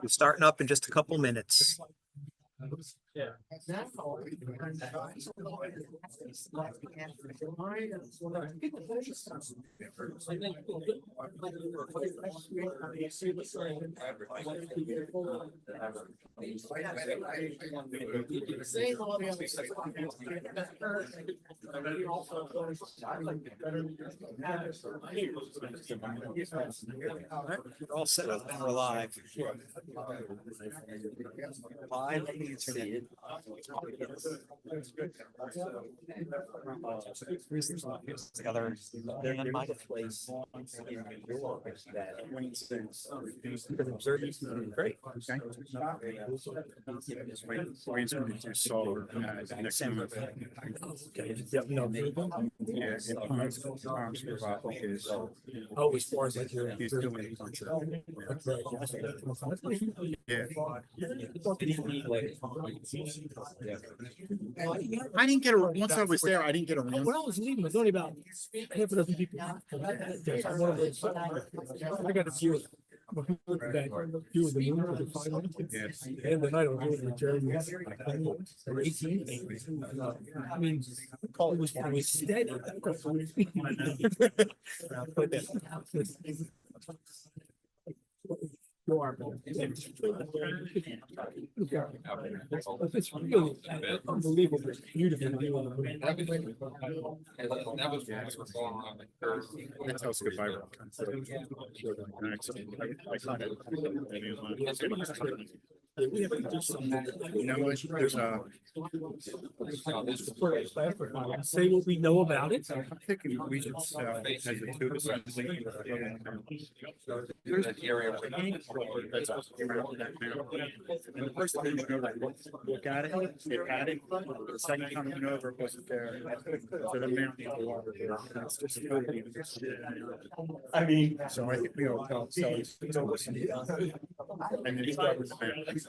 We're starting up in just a couple minutes. Yeah. We're all set up and we're live. Live together in my place in New York that observing great. Wayne's going to do solar next month. Yeah, Tom's about his. Oh, as far as like your He's doing a bunch of. Yeah. I didn't get around. Once I was there, I didn't get around. When I was leaving, there's only about half a dozen people. I got a few. That few of the moon for the final. Yes. And the night I was with Jeremy. 18. I mean, it was steady. It's really unbelievable. It's beautiful. That tells goodbye. We have to do something. You know what? There's a. Say what we know about it. I'm thinking we should as a two assembly. There's an area where that's and the first time you go like look at it, it had it. The second time you went over, it wasn't there. So the mountain of water there. It's just totally. I mean, So I think we all tell ourselves. And then start with the mountain.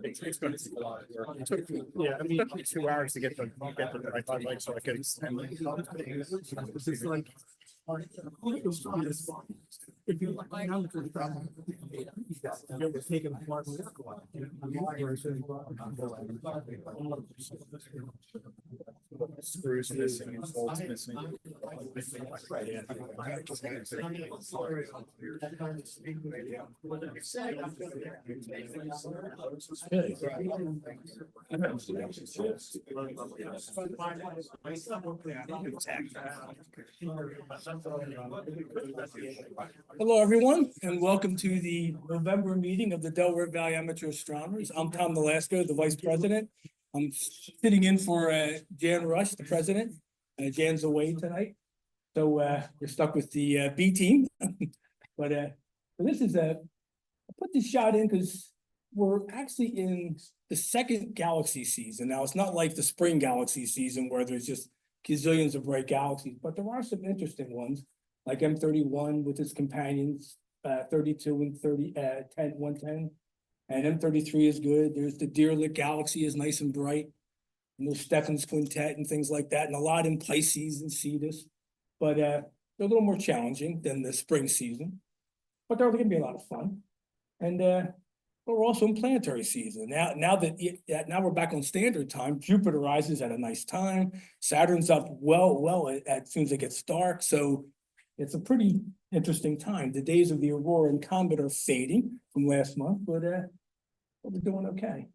It's going to be a lot of work. It took me, it took me 2 hours to get the I thought like so I could extend it. this is like. If you like, now it's taken apart. Screws missing and bolts missing. Hello, everyone, and welcome to the November meeting of the Delaware Valley Amateur Astronomers. I'm Tom Nolasco, the Vice President. I'm sitting in for Jan Rush, the President. Jan's away tonight, so we're stuck with the B team. But this is I put this shot in because we're actually in the second galaxy season. Now, it's not like the spring galaxy season where there's just gazillions of bright galaxies, but there are some interesting ones, like M31 with its companions, 32 and 110, and M33 is good. There's the Deerlit galaxy is nice and bright, and there's Stephan's quintet and things like that, and a lot in Pisces and Cetus, but they're a little more challenging than the spring season, but they're going to be a lot of fun. And we're also in planetary season now that we're back on standard time. Jupiter rises at a nice time. Saturn's up well as soon as it gets dark, so it's a pretty interesting time. The days of the Aurora and Comet are fading from last month, but we're doing okay.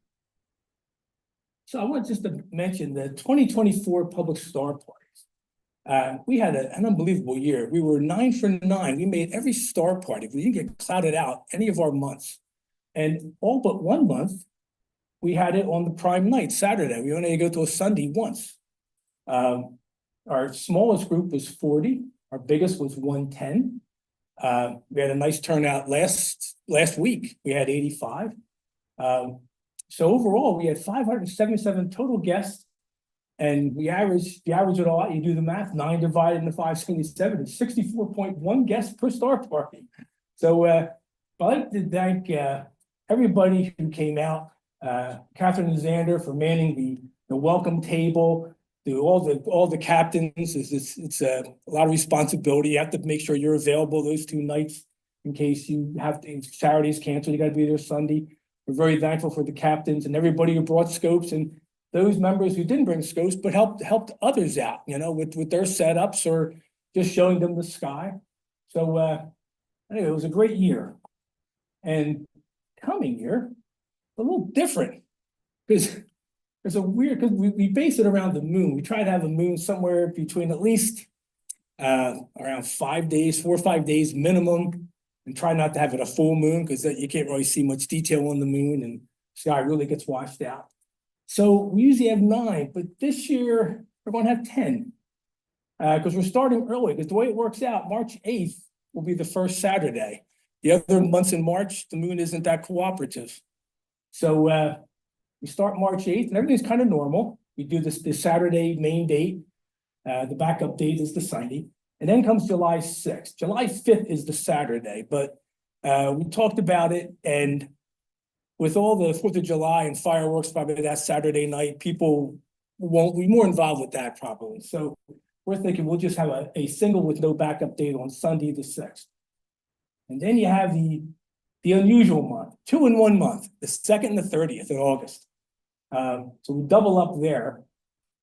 So I want just to mention the 2024 Public Star Parties. We had an unbelievable year. We were 9 for 9. We made every star party. We didn't get clouded out any of our months. And all but 1 month, we had it on the prime night, Saturday. We only had to go to a Sunday once. Our smallest group was 40. Our biggest was 110. We had a nice turnout last week. We had 85. So overall, we had 577 total guests. And you average it all out, you do the math, 9 divided into 577 is 64.1 guests per star party. So I'd like to thank everybody who came out, Catherine and Xander for manning the welcome table, to all the captains. It's a lot of responsibility. You have to make sure you're available those 2 nights in case you have to, if Saturday's canceled, you got to be there Sunday. We're very thankful for the captains and everybody who brought scopes, and those members who didn't bring scopes but helped others out, with their setups or just showing them the sky. So anyway, it was a great year. And coming year, a little different, because because we base it around the moon. We try to have a moon somewhere between at least around 5 days, 4 or 5 days minimum, and try not to have it a full moon because you can't really see much detail on the moon and the sky really gets washed out. So we usually have 9, but this year we're going to have 10 because we're starting early. Because the way it works out, March 8th will be the first Saturday. The other months in March, the moon isn't that cooperative. So we start March 8th and everything's kind of normal. We do this Saturday main date. The backup date is the Sunday. And then comes July 6th. July 5th is the Saturday, but we talked about it, and with all the 4th of July and fireworks probably that Saturday night, people won't be more involved with that probably. So we're thinking we'll just have a single with no backup date on Sunday the 6th. And then you have the unusual month, 2 in 1 month, the 2nd and the 30th of August. So we double up there.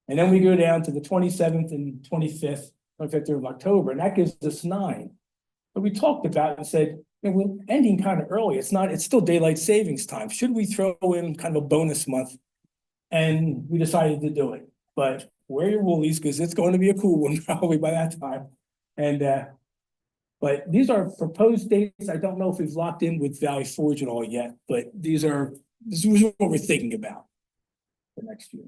And then we go down to the 27th and 25th of October, and that gives us 9. But we talked about it and said, we're ending kind of early. It's still daylight savings time. Should we throw in kind of a bonus month? And we decided to do it. But wear your woolies because it's going to be a cool one probably by that time. And but these are proposed dates. I don't know if we've locked in with Valley Forge at all yet, but this is what we're thinking about for next year.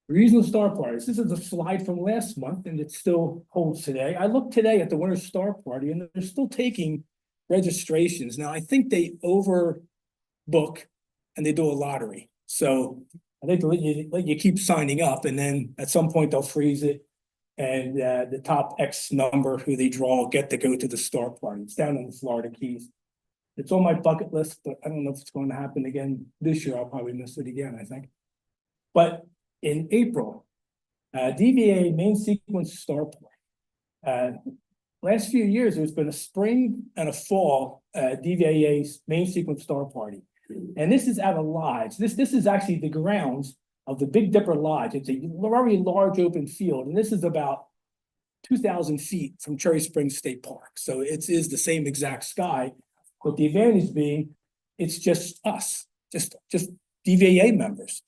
Regional star parties. This is a slide from last month, and it still holds today. I looked today at the Winter Star Party, and they're still taking registrations. Now, I think they overbook, and they do a lottery. So I think they let you keep signing up, and then at some point they'll freeze it, and the top X number who they draw get to go to the star party. It's down in the Florida Keys. It's on my bucket list, but I don't know if it's going to happen again this year. I'll probably miss it again, I think. But in April, DVAA main sequence star party. Last few years, there's been a spring and a fall DVAA main sequence star party. And this is at a lodge. This is actually the grounds of the Big Dipper Lodge. It's a very large open field. And this is about 2,000 feet from Cherry Springs State Park. So it is the same exact sky. But the advantage being, it's just us, just DVAA members.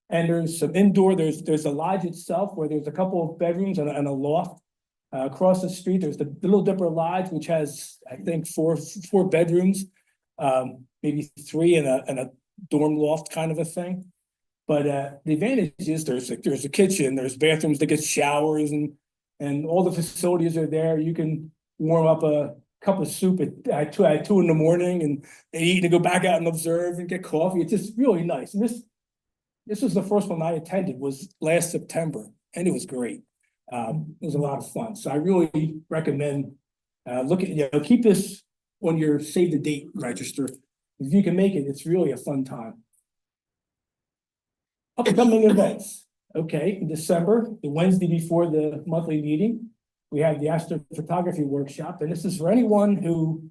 And there's some indoor, there's a lodge itself where there's a couple of bedrooms and a loft. Across the street, there's the Little Dipper Lodge, which has, I think, four bedrooms, maybe 3 and a dorm loft kind of a thing. But the advantage is there's a kitchen, there's bathrooms that get showers, and all the facilities are there. You can warm up a cup of soup at 2 in the morning and eat and go back out and observe and get coffee. It's just really nice. And this was the first one I attended, was last September, and it was great. It was a lot of fun. So I really recommend keep this on your save the date register. If you can make it, it's really a fun time. Upcoming events. Okay, in December, the Wednesday before the monthly meeting, we have the astrophotography workshop, and this is for anyone who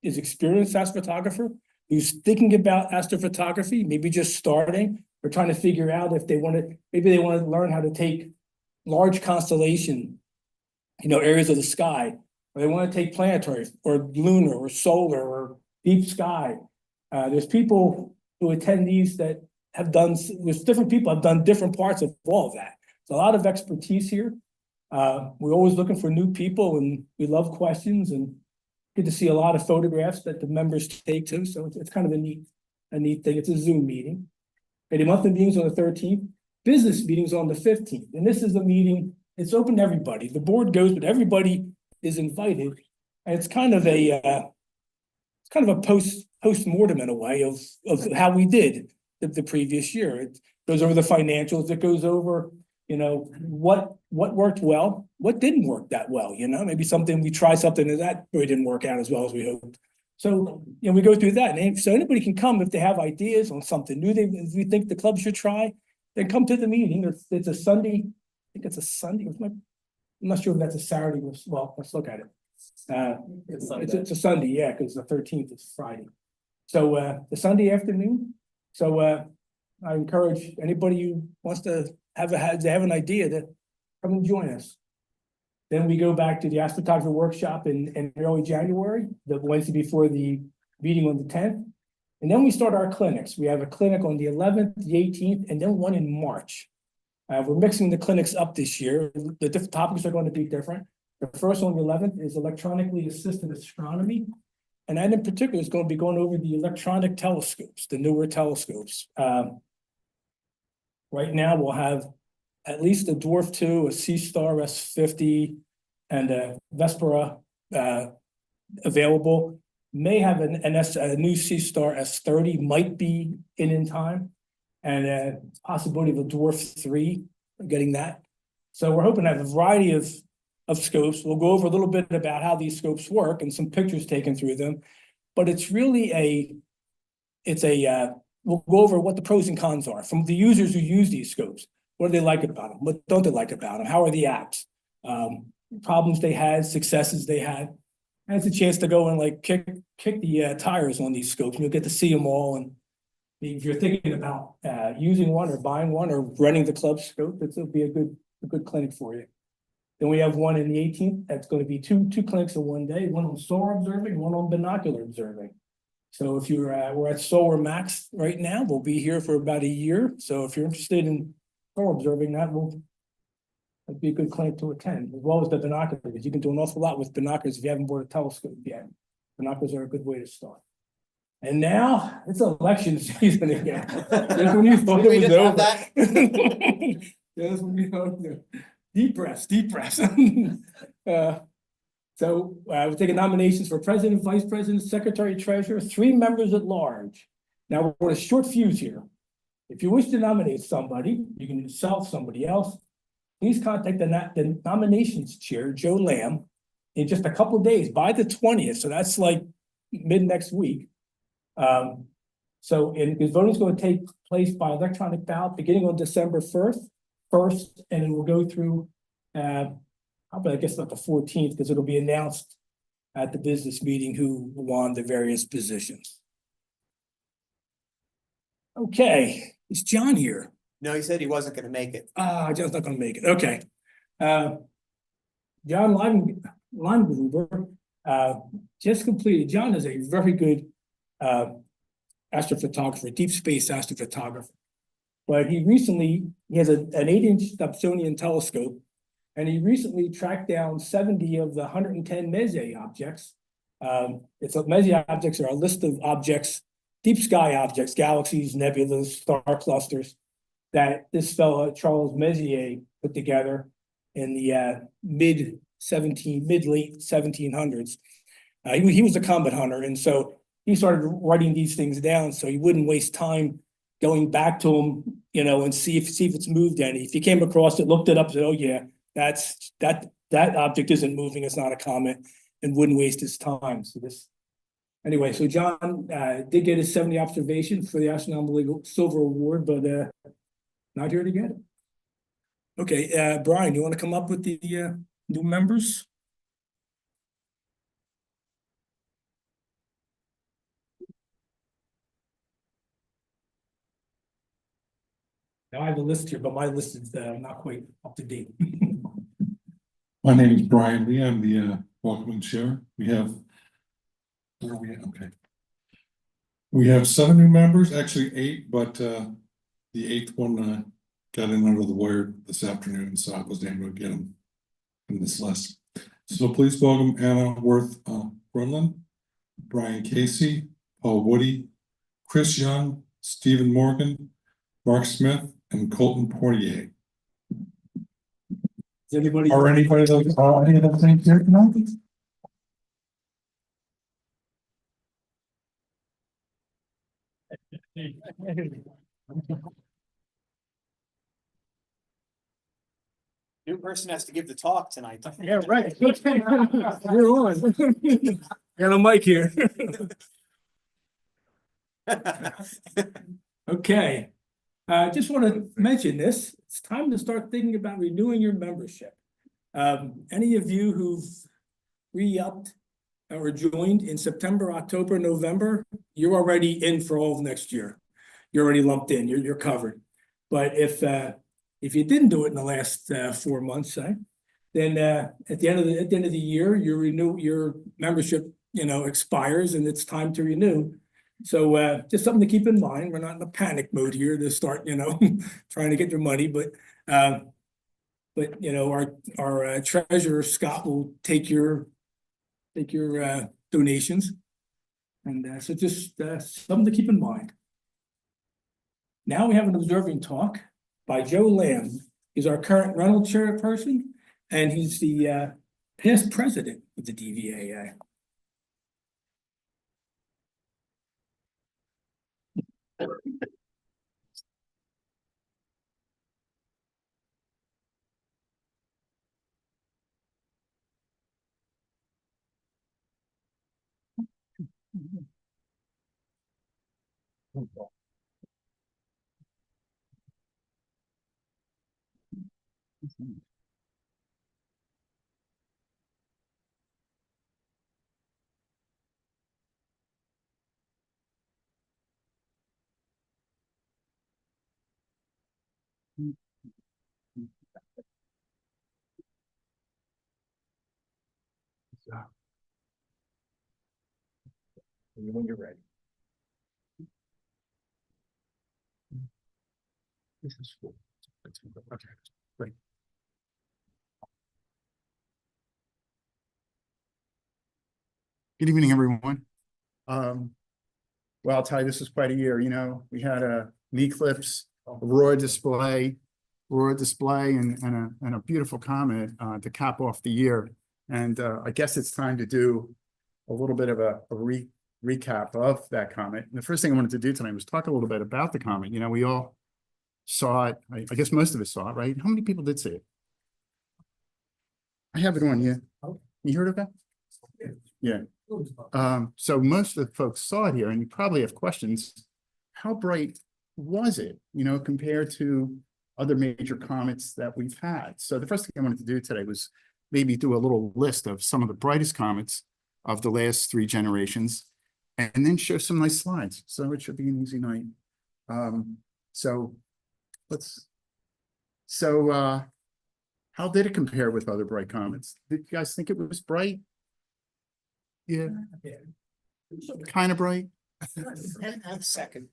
is experienced astrophotographer, who's thinking about astrophotography, maybe just starting, or trying to figure out if they want to learn how to take large constellation, areas of the sky, or they want to take planetary or lunar or solar or deep sky. There's people who attend these that there's different people have done different parts of all of that. There's a lot of expertise here. We're always looking for new people, and we love questions, and get to see a lot of photographs that the members take too. So it's kind of a neat thing. It's a Zoom meeting. And the monthly meetings on the 13th, business meetings on the 15th. And this is a meeting, it's open to everybody. The board goes, but everybody is invited. And it's kind of a post-mortem in a way of how we did. the previous year. It goes over the financials, it goes over, you know, what worked well, what didn't work that well, you know, maybe something, we try something and that really didn't work out as well as we hoped. So, you know, we go through that, and so anybody can come if they have ideas on something new if we think the club should try, then come to the meeting. It's a Sunday, I think it's a Sunday, I'm not sure if that's a Saturday, well, let's look at it. It's a Sunday, yeah, because the 13th is Friday. So the Sunday afternoon. So I encourage anybody who wants to have an idea to come and join us. Then we go back to the astrophotography workshop in early January, the Wednesday before the meeting on the 10th. And then we start our clinics. We have a clinic on the 11th, the 18th, and then one in March. We're mixing the clinics up this year. The different topics are going to be different. The first on the 11th is electronically assisted astronomy. And that in particular is going to be going over the electronic telescopes, the newer telescopes. Right now we'll have at least a Dwarf 2, a C-Star S50, and a Vespera available. May have a new C-Star S30, might be in time, and a possibility of a Dwarf 3, getting that. So we're hoping to have a variety of scopes. We'll go over a little bit about how these scopes work and some pictures taken through them. But it's really we'll go over what the pros and cons are from the users who use these scopes. What do they like about them? What don't they like about them? How are the apps? Problems they had, successes they had. And it's a chance to go and like kick the tires on these scopes. And you'll get to see them all. And if you're thinking about using one or buying one or running the club scope, it'll be a good clinic for you. Then we have one in the 18th. That's going to be two clinics in one day, one on solar observing, one on binocular observing. So if we're at Solar Max right now, we'll be here for about a year. So if you're interested in solar observing, that'd be a good clinic to attend, as well as the binoculars. You can do an awful lot with binoculars if you haven't bought a telescope yet. Binoculars are a good way to start. And now it's election season again. Just when you thought it was over. Just when you thought, deep breaths. So we're taking nominations for president, vice president, secretary, treasurer, 3 members at large. Now we're on a short fuse here. If you wish to nominate somebody, you can yourself, somebody else. Please contact the nominations chair, Joe Lamb, in just a couple of days by the 20th. So that's like mid next week. Because voting is going to take place by electronic ballot beginning on December 1st, and then we'll go through. Probably, I guess not the 14th, because it'll be announced at the business meeting who won the various positions. Okay, is John here? No, he said he wasn't gonna make it. John's not gonna make it, okay. John Limegrove, just completed. John is a very good astrophotographer, deep space astrophotographer. But he has an 8-inch Gustafsonian telescope. And he recently tracked down 70 of the 110 Messier objects. Messier objects are a list of objects, deep sky objects, galaxies, nebulas, star clusters, that this fellow, Charles Messier, put together in the mid-late 1700s. He was a comet hunter, and so he started writing these things down so he wouldn't waste time going back to them, and see if it's moved any. If he came across it, looked it up, said, oh yeah, that object isn't moving, it's not a comet, and wouldn't waste his time. Anyway, so John did get his 70 observation for the Astronomical Silver Award, but not here to get it. Okay, Brian, you want to come up with the new members? Now I have a list here, but my list is not quite up to date. My name is Brian Lee. I'm the welcoming chair. Where are we at? Okay. We have 7 new members, actually 8, but the 8th one got in under the wire this afternoon, so I was able to get him in this list. So please welcome Anna Worth Brunlin, Brian Casey, Paul Woody, Chris Young, Stephen Morgan, Mark Smith, and Colton Poirier. Is anybody? Are any of those names here tonight? New person has to give the talk tonight. Yeah, right. You're on. Got a mic here. Okay. I just want to mention this. It's time to start thinking about renewing your membership. Any of you who've re-upped or joined in September, October, November, you're already in for all of next year. You're already lumped in, you're covered. But if you didn't do it in the last 4 months, then at the end of the year, your membership, expires and it's time to renew. So just something to keep in mind. We're not in a panic mode here to start, trying to get your money, but our treasurer Scott will take your donations. And so just something to keep in mind. Now we have an observing talk by Joe Lamb. He's our current rental chairperson, and he's the past president of the DVAA. When you're ready. This is cool. Okay, great. Good evening, everyone. Well, I'll tell you, this was quite a year. We had an eclipse, a aurora display, and a beautiful comet to cap off the year. And I guess it's time to do a little bit of a recap of that comet. And the first thing I wanted to do tonight was talk a little bit about the comet. We all saw it. I guess most of us saw it, right? How many people did see it? I have it on you. You heard of that? Yeah. So most of the folks saw it here, and you probably have questions. How bright was it, compared to other major comets that we've had? So the first thing I wanted to do today was maybe do a little list of some of the brightest comets of the last 3 generations, and then show some nice slides. So it should be an easy night. How did it compare with other bright comets? Did you guys think it was bright? Yeah. Kind of bright. Second.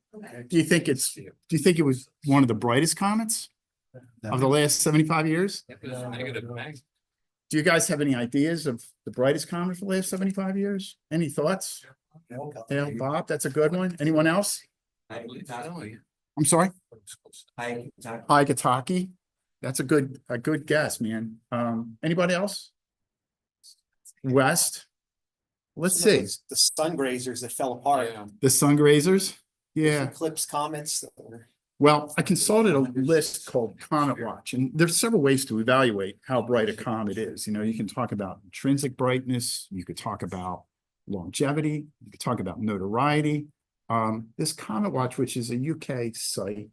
Do you think it was one of the brightest comets of the last 75 years? Do you guys have any ideas of the brightest comet for the last 75 years? Any thoughts? Yeah, Bob, that's a good one. Anyone else? I'm sorry? Higataki. That's a good guess, man. Anybody else? West. Let's see. The sun grazers that fell apart. The sun grazers. Yeah. Eclipse comets that were. Well, I consulted a list called Comet Watch, and there's several ways to evaluate how bright a comet is. You can talk about intrinsic brightness, you could talk about longevity, you could talk about notoriety. This Comet Watch, which is a UK site,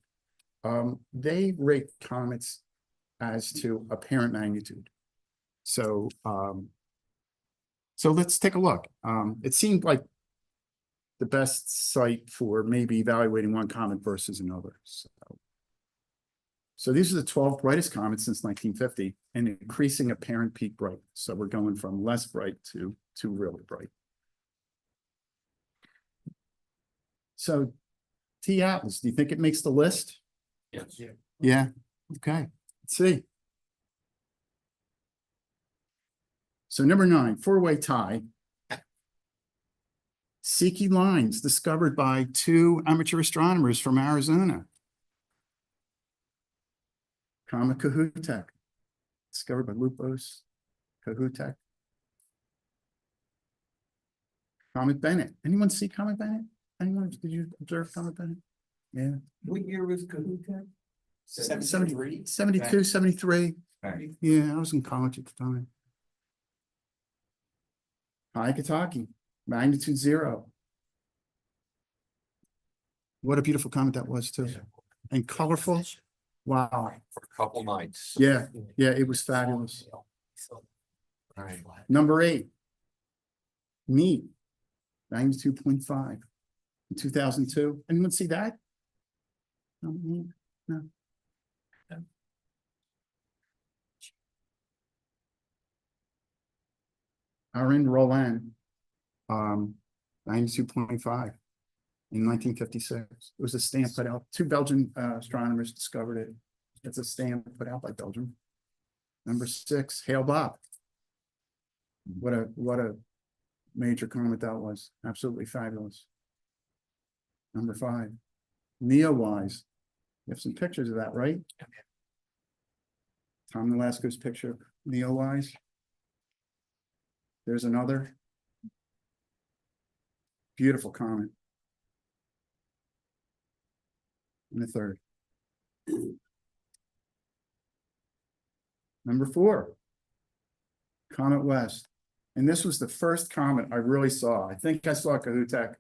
they rate comets as to apparent magnitude. So let's take a look. It seemed like the best site for maybe evaluating one comet versus another. So these are the 12 brightest comets since 1950 and increasing apparent peak brightness. So we're going from less bright to really bright. So T-Atlas, do you think it makes the list? Yes. Yeah. Okay. Let's see. So number 9, 4-way tie. Siki lines discovered by 2 amateur astronomers from Arizona. Comet Kahutek, discovered by Lupos Kahutek. Comet Bennett. Anyone see Comet Bennett? Anyone? Did you observe Comet Bennett? Yeah, What year was Kahuta? 70, 72, 73. Right. Yeah, I was in college at the time. High Kentucky, magnitude 0. What a beautiful comet that was too. And colorful. Wow. For a couple nights. Yeah, yeah, it was fabulous. Right. Number 8. Neat. Magnitude 0.5. In 2002. Anyone see that? No, no. Arin Roland, 92.5 in 1956. It was a stamp put out. 2 Belgian astronomers discovered it. It's a stamp put out by Belgium. Number 6, Hale Bopp. What a major comet that was. Absolutely fabulous. Number 5, Neowise. You have some pictures of that, right? Tom Nolasco's picture, Neowise. There's another. Beautiful comet. And the 3rd. Number 4. Comet West. And this was the first comet I really saw. I think I saw Kahutek.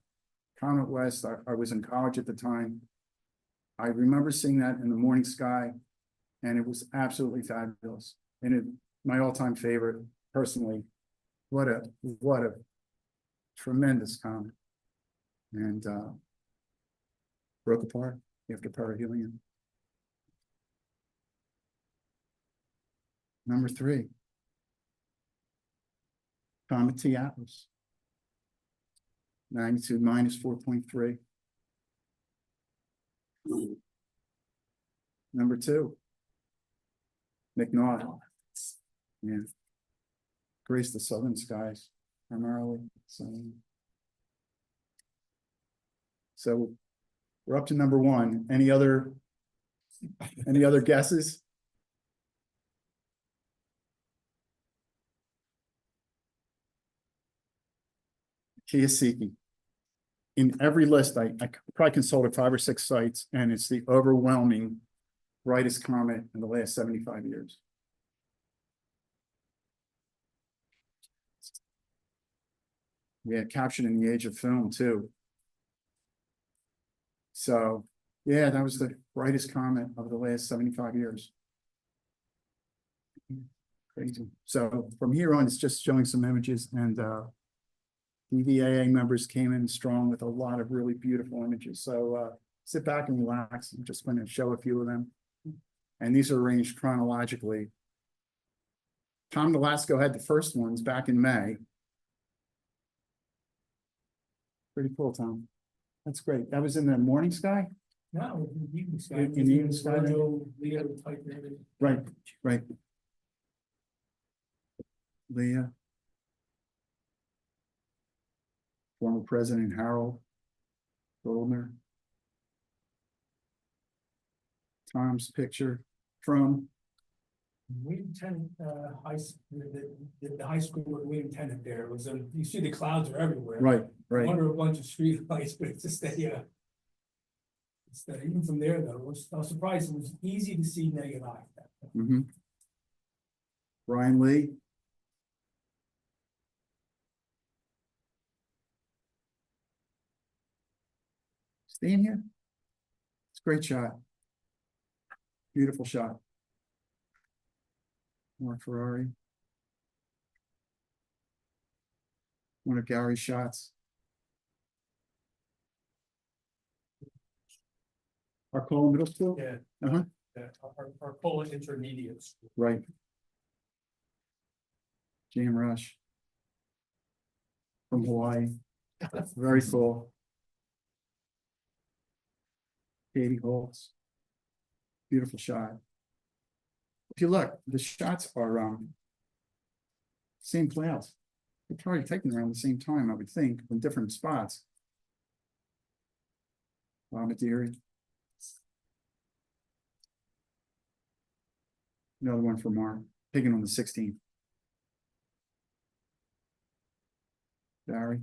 Comet West, I was in college at the time. I remember seeing that in the morning sky, and it was absolutely fabulous. And my all-time favorite, personally. What a tremendous comet. And broke apart after perihelion. Number 3. Comet T Atlas. Magnitude -4.3. Number 2. McNaught. Yeah. Graced the southern skies primarily. So we're up to number 1. Any other guesses? Kiyosaki. In every list, I probably consulted 5 or 6 sites, and it's the overwhelming brightest comet in the last 75 years. Yeah, captured in the age of film too. So yeah, that was the brightest comet of the last 75 years. Crazy. So from here on, it's just showing some images, and DVAA members came in strong with a lot of really beautiful images. So sit back and relax. I'm just going to show a few of them. And these are arranged chronologically. Tom Nolasco had the first ones back in May. Pretty cool, Tom. That's great. That was in the morning sky? No, in the evening sky. In the evening sky, then? Leo type of everything. Right, right. Leah. Former President Harold Goldner. Tom's picture from William Tennant, the high school where William Tennant there was, you see the clouds are everywhere. right, right. Under a bunch of street lights, but it's just even from there though, I was surprised it was easy to see naked eye. Mm-hmm. Brian Lee. Staying here. It's a great shot. Beautiful shot. Mark Ferrari. One of Gary's shots. Arcola Middle School? Yeah. Uh-huh. Our Polish intermediate school. Right. Jam Rush. From Hawaii. Very cool. Katie Holtz. Beautiful shot. If you look, the shots are same clouds. They're probably taken around the same time, I would think, in different spots. Bombadiri. Another one from Mark, taken on the 16th. Barry.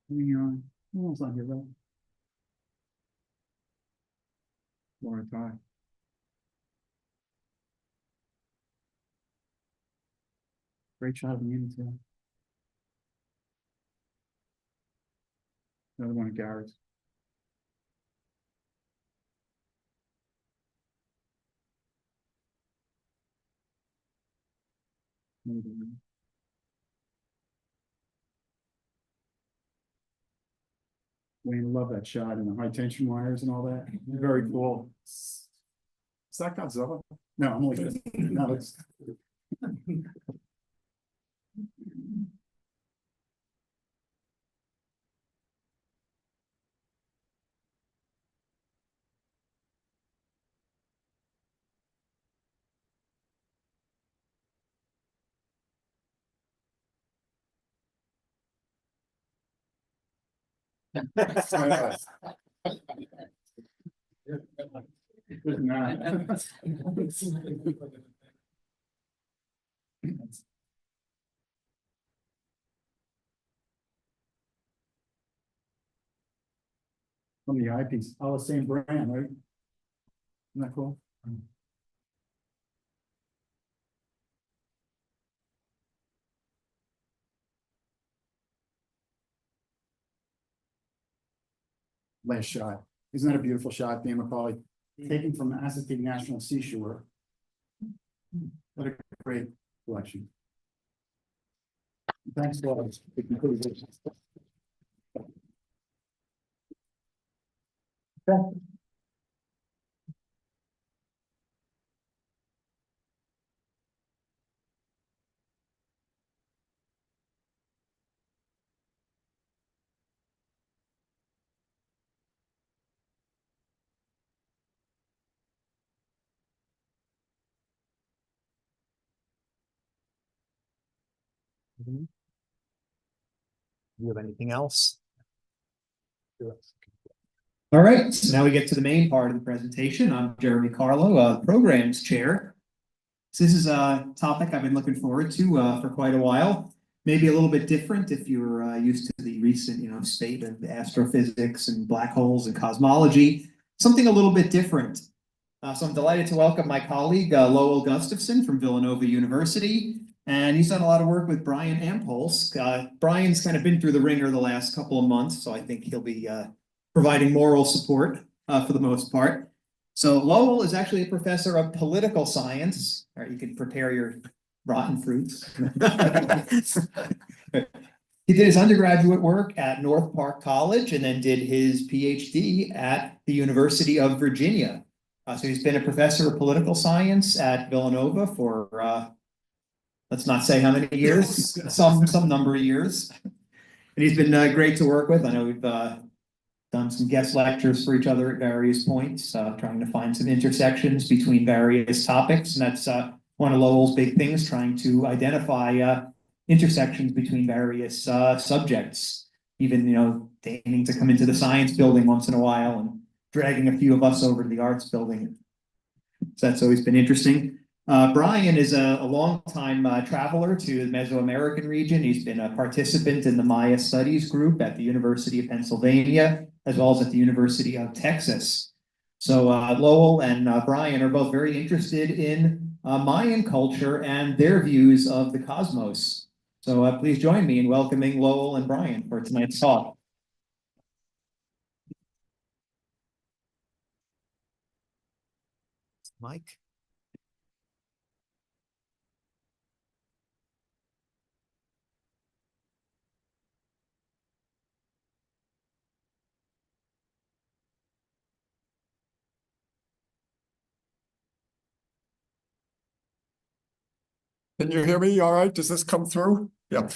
Hang on. Oh, it's not here, though. Laura Ty. Great shot of the unit, too. Another one of Garrett's. Wayne, love that shot and the high tension wires and all that. Very cool. Is that Godzilla? No, I'm only kidding. No, it's. Good night. From the eyepiece, all the same brand, right? Isn't that cool? Last shot. Isn't that a beautiful shot, Dan McCauley? Taken from Assateague National Seashore. What a great collection. Thanks, Laura. Do you have anything else? All right, so now we get to the main part of the presentation. I'm Jeremy Carlo, Programs Chair. So this is a topic I've been looking forward to for quite a while. Maybe a little bit different if you're used to the recent, state of astrophysics and black holes and cosmology. Something a little bit different. So I'm delighted to welcome my colleague, Lowell Gustafson from Villanova University. And he's done a lot of work with Brian Ampolsk. Brian's kind of been through the ringer the last couple of months, so I think he'll be providing moral support for the most part. So Lowell is actually a professor of political science. All right, you can prepare your rotten fruits. He did his undergraduate work at North Park College and then did his PhD at the University of Virginia. So he's been a professor of political science at Villanova for let's not say how many years, some number of years. And he's been great to work with. I know we've done some guest lectures for each other at various points, trying to find some intersections between various topics. And that's one of Lowell's big things, trying to identify intersections between various subjects, even, deigning to come into the science building once in a while and dragging a few of us over to the arts building. So that's always been interesting. Brian is a long-time traveler to the Mesoamerican region. He's been a participant in the Maya Studies group at the University of Pennsylvania, as well as at the University of Texas. So Lowell and Brian are both very interested in Mayan culture and their views of the cosmos. So please join me in welcoming Lowell and Brian for tonight's talk. Mike. Can you hear me all right? Does this come through? Yeah.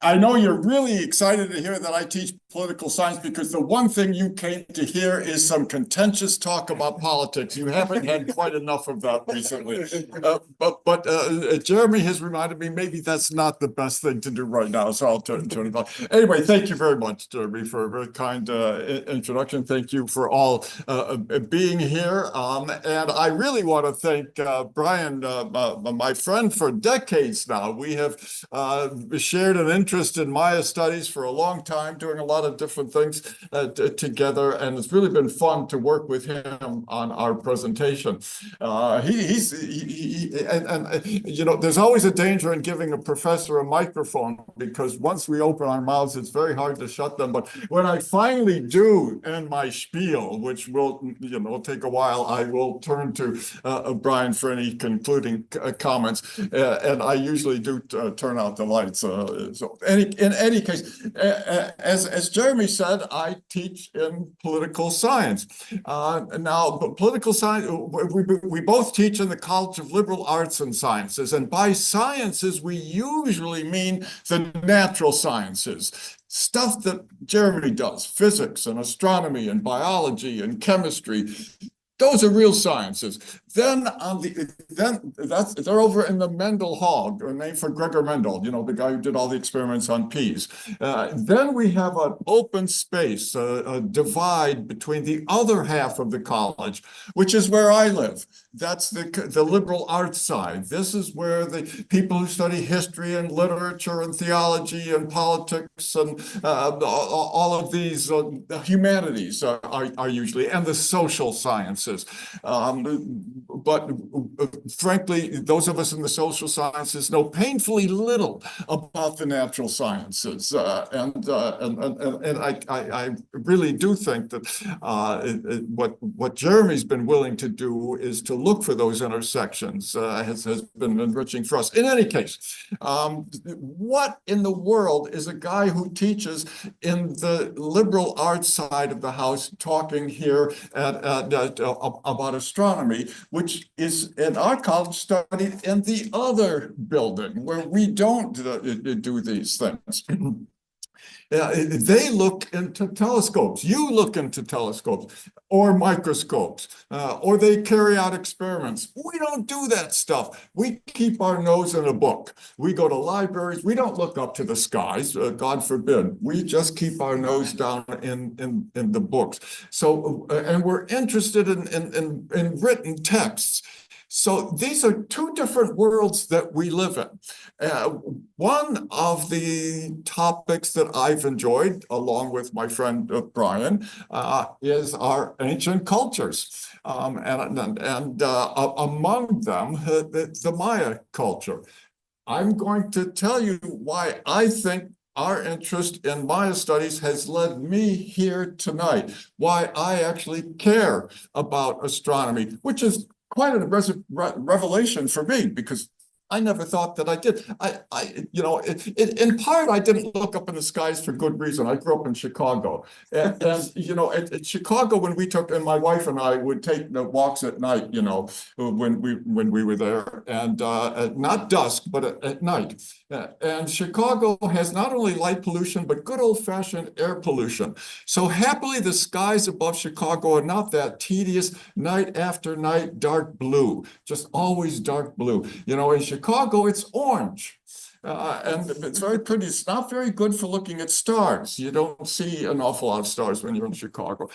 I know you're really excited to hear that I teach political science because the one thing you came to hear is some contentious talk about politics. You haven't had quite enough of that recently. But Jeremy has reminded me maybe that's not the best thing to do right now. So I'll turn it on. Anyway, thank you very much, Jeremy, for a very kind introduction. Thank you for all being here. And I really want to thank Brian, my friend for decades now. We have shared an interest in Maya studies for a long time, doing a lot lot of different things together, and it's really been fun to work with him on our presentation. You know, there's always a danger in giving a professor a microphone, because once we open our mouths, it's very hard to shut them. But when I finally do end my spiel, which will, you know, take a while, I will turn to Brian for any concluding comments. And I usually do turn out the lights. So in any case, as Jeremy said, I teach in political science. Now, political science, we both teach in the College of Liberal Arts and Sciences. And by sciences, we usually mean the natural sciences. Stuff that Jeremy does, physics and astronomy and biology and chemistry. Those are real sciences. Then they're over in the Mendel Hall, named for Gregor Mendel, you know, the guy who did all the experiments on peas. Then we have an open space, a divide between the other half of the college, which is where I live. That's the liberal arts side. This is where the people who study history and literature and theology and politics and all of these humanities are usually, and the social sciences. But frankly, those of us in the social sciences know painfully little about the natural sciences. And I really do think that what Jeremy's been willing to do is to look for those intersections has been enriching for us. In any case, what in the world is a guy who teaches in the liberal arts side of the house talking here about astronomy, which is in our college studied in the other building where we don't do these things. They look into telescopes. You look into telescopes or microscopes, or they carry out experiments. We don't do that stuff. We keep our nose in a book. We go to libraries. We don't look up to the skies, God forbid. We just keep our nose down in the books. So, and we're interested in written texts. So these are two different worlds that we live in. One of the topics that I've enjoyed, along with my friend Brian, is our ancient cultures. And among them, the Maya culture. I'm going to tell you why I think our interest in Maya studies has led me here tonight, why I actually care about astronomy, which is quite a revelation for me, because I never thought that I did. You know, in part, I didn't look up in the skies for good reason. I grew up in Chicago, and you know, at Chicago, when we took, and my wife and I would take the walks at night, you know, when we were there, and not dusk, but at night. And Chicago has not only light pollution, but good old-fashioned air pollution. So happily, the skies above Chicago are not that tedious, night after night, dark blue, just always dark blue. You know, in Chicago, it's orange. And it's very pretty. It's not very good for looking at stars. You don't see an awful lot of stars when you're in Chicago.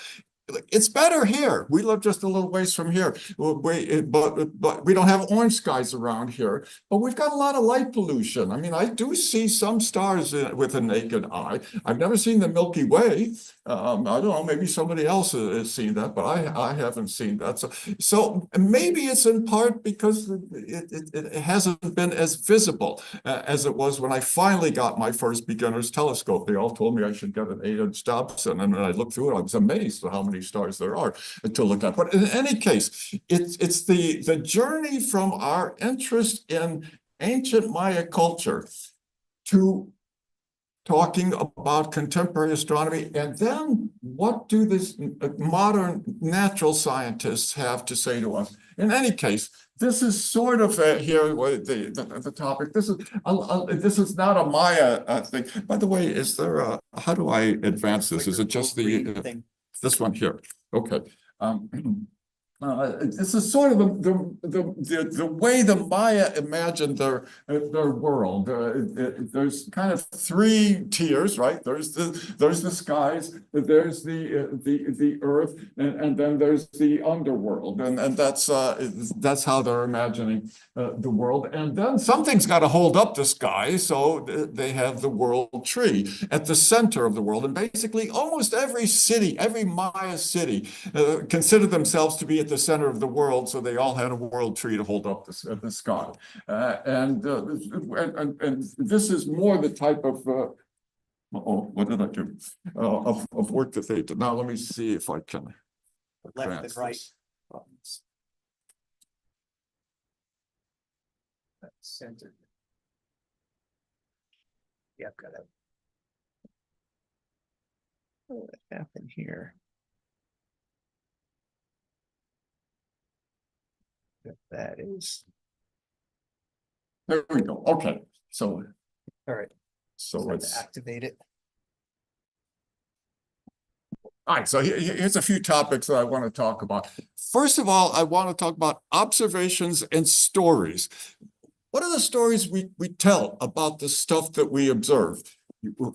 It's better here. We live just a little ways from here, but we don't have orange skies around here. But we've got a lot of light pollution. I mean, I do see some stars with a naked eye. I've never seen the Milky Way. I don't know. Maybe somebody else has seen that, but I haven't seen that. So maybe it's in part because it hasn't been as visible as it was when I finally got my first beginner's telescope. They all told me I should get an 8-inch Dobson, and when I looked through it, I was amazed at how many stars there are to look at. But in any case, it's the journey from our interest in ancient Maya culture to talking about contemporary astronomy, and then what do these modern natural scientists have to say to us? In any case, this is sort of here the topic. This is not a Maya thing. By the way, is there a, how do I advance this? Is it just the this one here? Okay. This is sort of the way the Maya imagined their world. There's kind of three tiers, right? There's the skies, there's the earth, and then there's the underworld, and that's how they're imagining the world. And then something's got to hold up the sky, so they have the world tree at the center of the world. And basically, almost every city, every Maya city, considered themselves to be at the center of the world, so they all had a world tree to hold up the sky. And this is more the type of what did I do? Of work that they did. Now let me see if I can Left advance and right this. buttons. That's centered. Yep, got it. What happened here? That is, There we go. Okay, so all right, so so let's. to activate it. All right, so here's a few topics that I want to talk about. First of all, I want to talk about observations and stories. What are the stories we tell about the stuff that we observe? All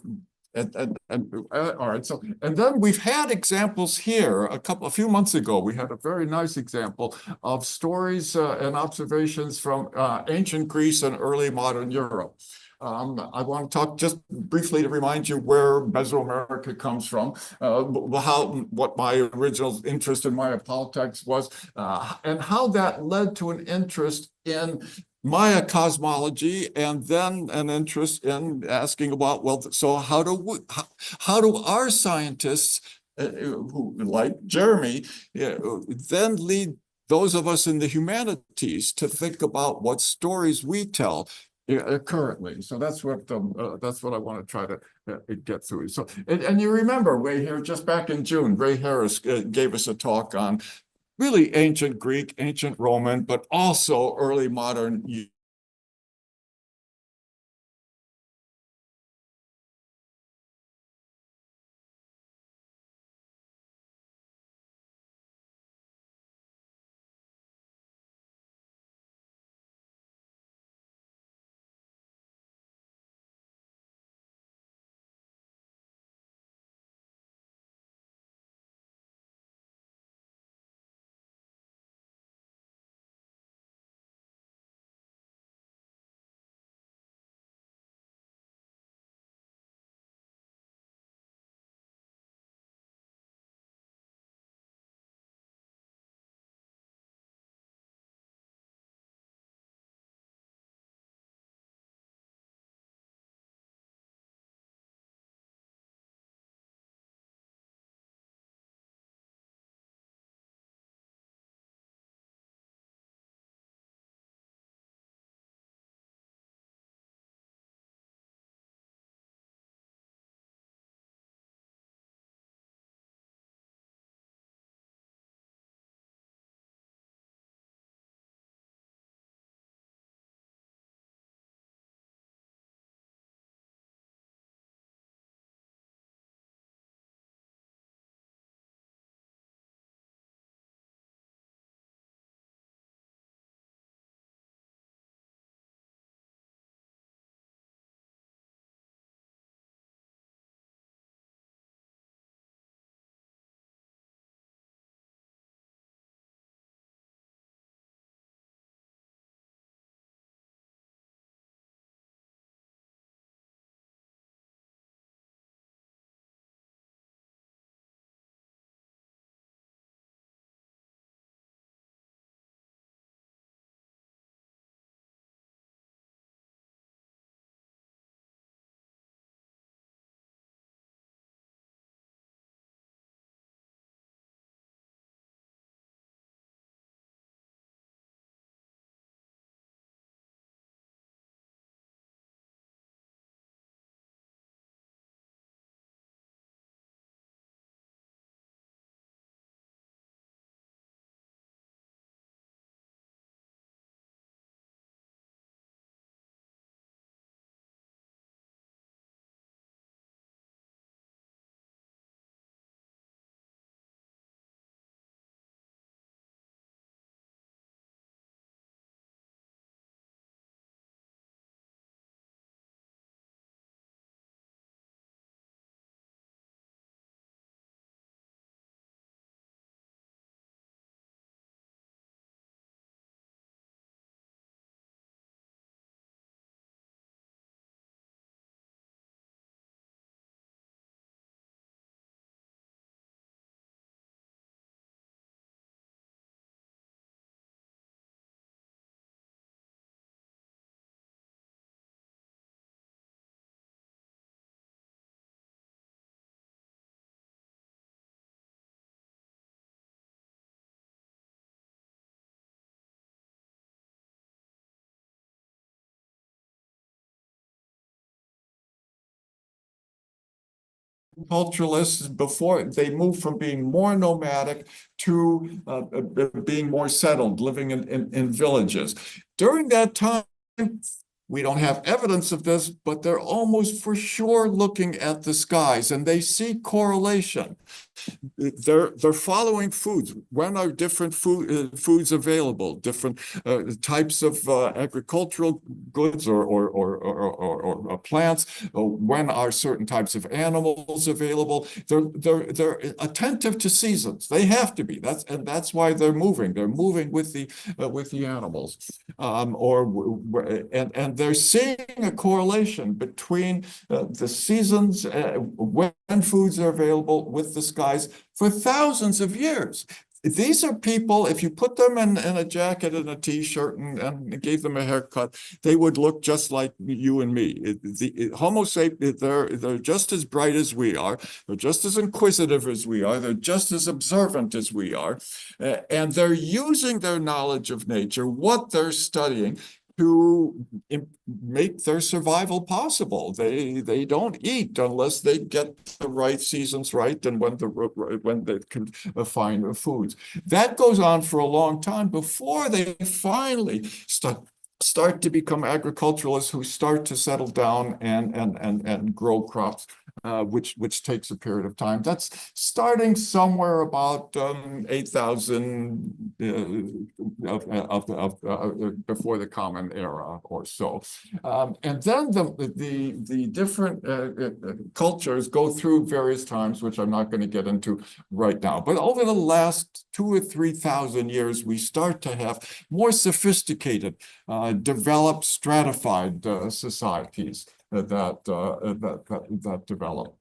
right, so and then we've had examples here a few months ago. We had a very nice example of stories and observations from ancient Greece and early modern Europe. I want to talk just briefly to remind you where Mesoamerica comes from, what my original interest in Maya politics was, and how that led to an interest in Maya cosmology, and then an interest in asking about, well, so how do our scientists, who like Jeremy, then lead those of us in the humanities to think about what stories we tell currently. So that's what I want to try to get through. So and you remember Ray here just back in June, Ray Harris gave us a talk on really ancient Greek, ancient Roman, but also early modern agriculturalists before they moved from being more nomadic to being more settled, living in villages. During that time, we don't have evidence of this, but they're almost for sure looking at the skies, and they see correlation. They're following foods. When are different foods available? Different types of agricultural goods or plants. When are certain types of animals available? They're attentive to seasons. They have to be. That's why they're moving. They're moving with the animals, and they're seeing a correlation between the seasons, when foods are available, with the skies for thousands of years. These are people, if you put them in a jacket and a t-shirt and gave them a haircut, they would look just like you and me. Homo sapiens, they're just as bright as we are. They're just as inquisitive as we are. They're just as observant as we are. And they're using their knowledge of nature, what they're studying, to make their survival possible. They don't eat unless they get the right seasons right and when they can find foods. That goes on for a long time before they finally start to become agriculturalists who start to settle down and grow crops, which takes a period of time. That's starting somewhere about 8,000 before the Common Era or so. And then the different cultures go through various times, which I'm not going to get into right now. But over the last 2,000 or 3,000 years, we start to have more sophisticated, developed, stratified societies that develop.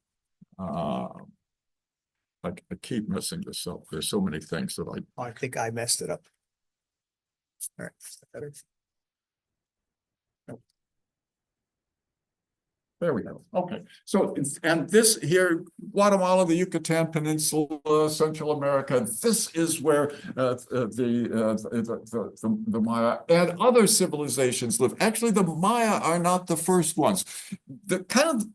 I keep messing this up. There's so many things that I think I messed it up. All right, is that better? There we go. Okay. So, and this here, Guatemala, the Yucatan Peninsula, Central America, this is where the Maya and other civilizations live. Actually, the Maya are not the first ones. The kind of,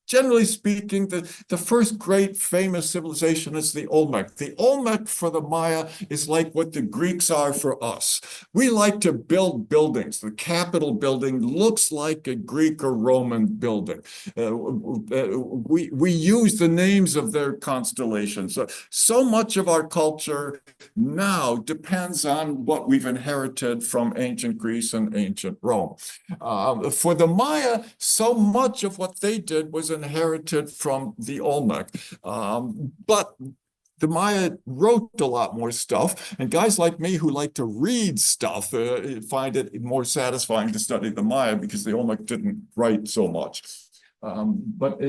generally speaking, the first great famous civilization is the Olmec. The Olmec for the Maya is like what the Greeks are for us. We like to build buildings. The Capitol building looks like a Greek or Roman building. We use the names of their constellations. So much of our culture now depends on what we've inherited from ancient Greece and ancient Rome. For the Maya, so much of what they did was inherited from the Olmec. But the Maya wrote a lot more stuff, and guys like me who like to read stuff find it more satisfying to study the Maya because the Olmec didn't write so much. But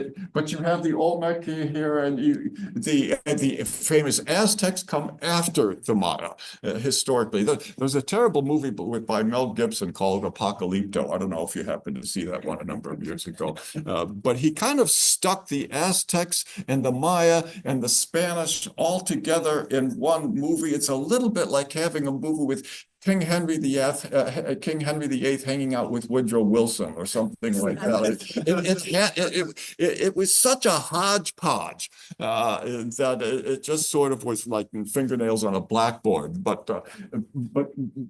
you have the Olmec here, and the famous Aztecs come after the Maya historically. There's a terrible movie by Mel Gibson called Apocalypto. I don't know if you happened to see that one a number of years ago, but he kind of stuck the Aztecs and the Maya and the Spanish all together in one movie. It's a little bit like having a movie with King Henry VIII hanging out with Woodrow Wilson or something like that. It was such a hodgepodge that it just sort of was like fingernails on a blackboard. But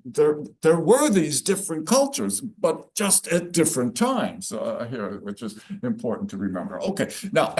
there were these different cultures, but just at different times here, which is important to remember. Okay, now.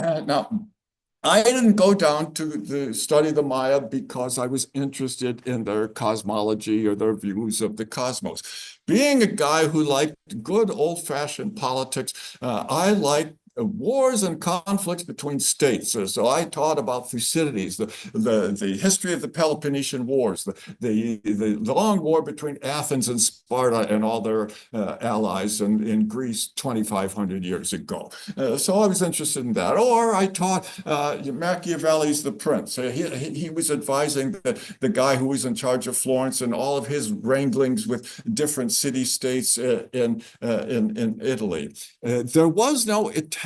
I didn't go down to study the Maya because I was interested in their cosmology or their views of the cosmos. Being a guy who liked good old-fashioned politics, I liked wars and conflicts between states. So I taught about Thucydides, the history of the Peloponnesian Wars, the long war between Athens and Sparta and all their allies in Greece 2,500 years ago. So I was interested in that. Or I taught Machiavelli's The Prince. He was advising the guy who was in charge of Florence and all of his wranglings with different city-states in Italy. There was no Italian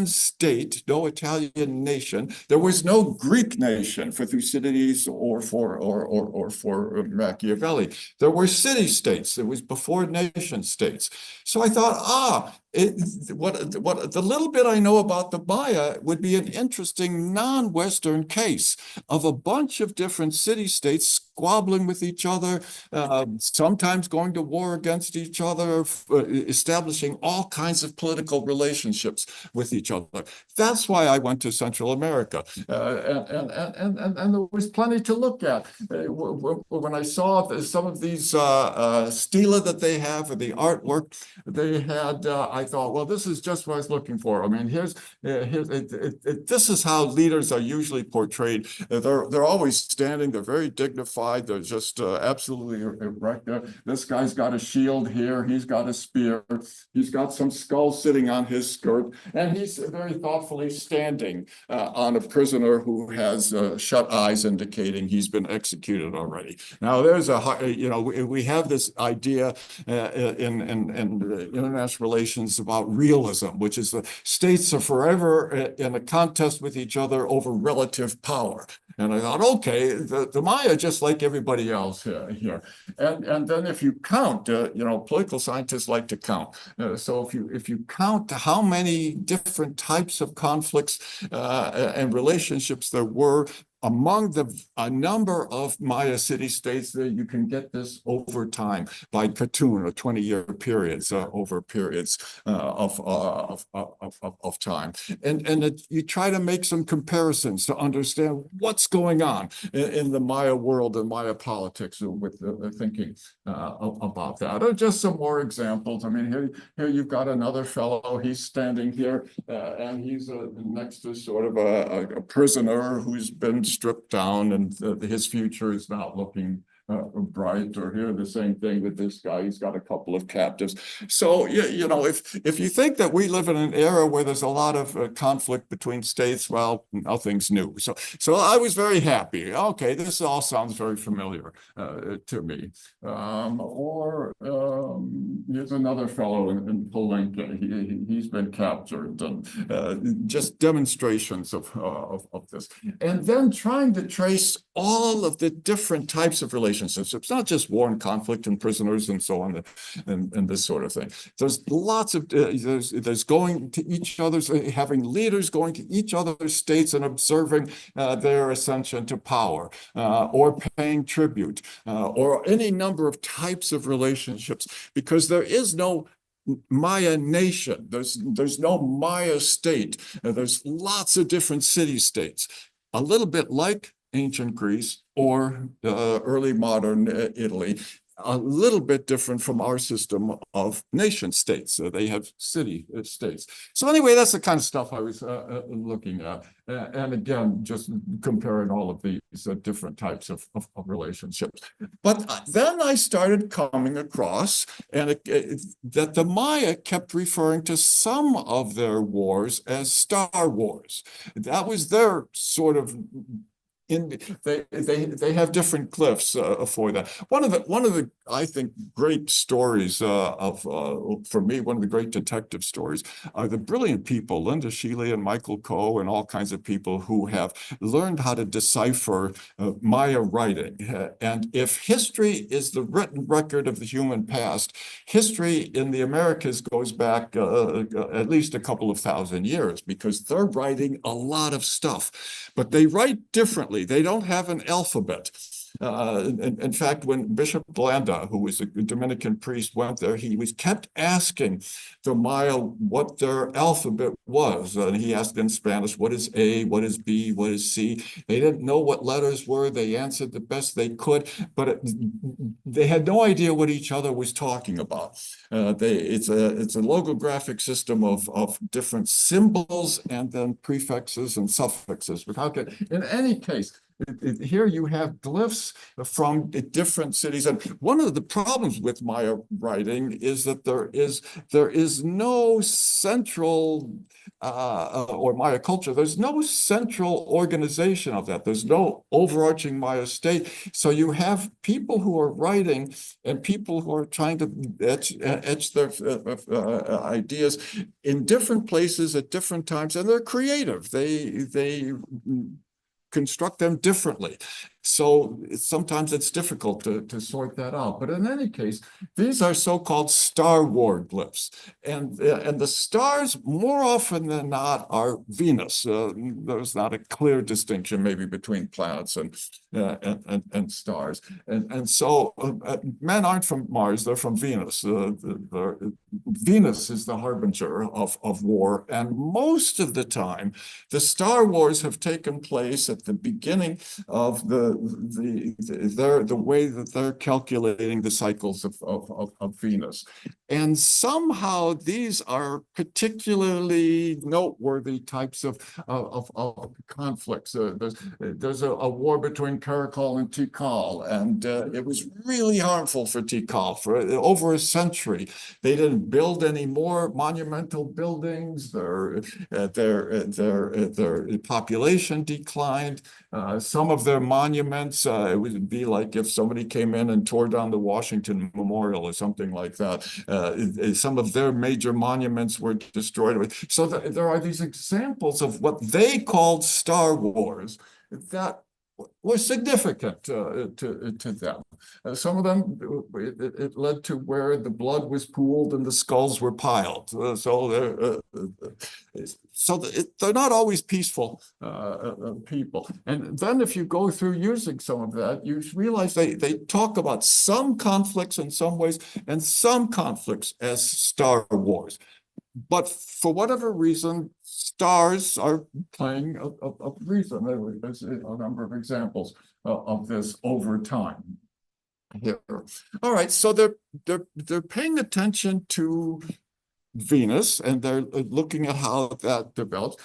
state, no Italian nation. There was no Greek nation for Thucydides or for Machiavelli. There were city-states. It was before nation states. So I thought, what the little bit I know about the Maya would be an interesting non-Western case of a bunch of different city-states squabbling with each other, sometimes going to war against each other, establishing all kinds of political relationships with each other. That's why I went to Central America, and there was plenty to look at. When I saw some of these stela that they have, or the artwork they had, I thought, well, this is just what I was looking for. I mean, this is how leaders are usually portrayed. They're always standing. They're very dignified. They're just absolutely erect. This guy's got a shield here. He's got a spear. He's got some skull sitting on his skirt, and he's very thoughtfully standing on a prisoner who has shut eyes, indicating he's been executed already. Now, there's we have this idea in international relations about realism, which is the states are forever in a contest with each other over relative power. And I thought, okay, the Maya just like everybody else here. And then if you count, political scientists like to count. So if you count how many different types of conflicts and relationships there were among a number of Maya city-states, that you can get this over time by cartoon or 20-year periods, over periods of time. And you try to make some comparisons to understand what's going on in the Maya world and Maya politics with thinking about that. Or just some more examples. I mean, here you've got another fellow. He's standing here, and he's next to sort of a prisoner who's been stripped down, and his future is not looking bright. Or here, the same thing with this guy. He's got a couple of captives. So, if you think that we live in an era where there's a lot of conflict between states, well, nothing's new. So I was very happy. Okay, this all sounds very familiar to me. Here's another fellow in Palenque. He's been captured, and just demonstrations of this. And then trying to trace all of the different types of relationships. It's not just war and conflict and prisoners and so on, and this sort of thing. There's lots of, there's going to each other's, having leaders going to each other's states and observing their ascension to power, or paying tribute, or any number of types of relationships, because there is no Maya nation. There's no Maya state. There's lots of different city-states, a little bit like ancient Greece or early modern Italy, a little bit different from our system of nation states. They have city states. So anyway, that's the kind of stuff I was looking at. And again, just comparing all of these different types of relationships. But then I started coming across that the Maya kept referring to some of their wars as Star Wars. That was their sort of they have different glyphs for that. One of the I think great stories for me, one of the great detective stories are the brilliant people, Linda Sheely and Michael Coe and all kinds of people who have learned how to decipher Maya writing. And if history is the written record of the human past, history in the Americas goes back at least a couple of thousand years, because they're writing a lot of stuff, but they write differently. They don't have an alphabet. In fact, when Bishop Blanda, who was a Dominican priest, went there, he was kept asking the Maya what their alphabet was. And he asked in Spanish, what is A, what is B, what is C? They didn't know what letters were. They answered the best they could, but they had no idea what each other was talking about. It's a logographic system of different symbols and then prefixes and suffixes. But in any case, here you have glyphs from different cities. And one of the problems with Maya writing is that there is no central, or Maya culture, there's no central organization of that. There's no overarching Maya state. So you have people who are writing and people who are trying to etch their ideas in different places at different times, and they're creative. They construct them differently. So sometimes it's difficult to sort that out. But in any case, these are so-called Star War glyphs. And the stars, more often than not, are Venus. There's not a clear distinction maybe between planets and stars. And so men aren't from Mars, they're from Venus. Venus is the harbinger of war. And most of the time, the Star Wars have taken place at the beginning of the way that they're calculating the cycles of Venus. And somehow these are particularly noteworthy types of conflicts. There's a war between Karakol and Tikal, and it was really harmful for Tikal for over a century. They didn't build any more monumental buildings. Their population declined. Some of their monuments, it would be like if somebody came in and tore down the Washington Memorial or something like that. Some of their major monuments were destroyed. So there are these examples of what they called Star Wars that was significant to them. Some of them, it led to where the blood was pooled and the skulls were piled. So they're not always peaceful people. And then if you go through using some of that, you realize they talk about some conflicts in some ways and some conflicts as Star Wars. But for whatever reason, stars are playing a reason. There's a number of examples of this over time. Here. All right, so they're paying attention to Venus, and they're looking at how that develops.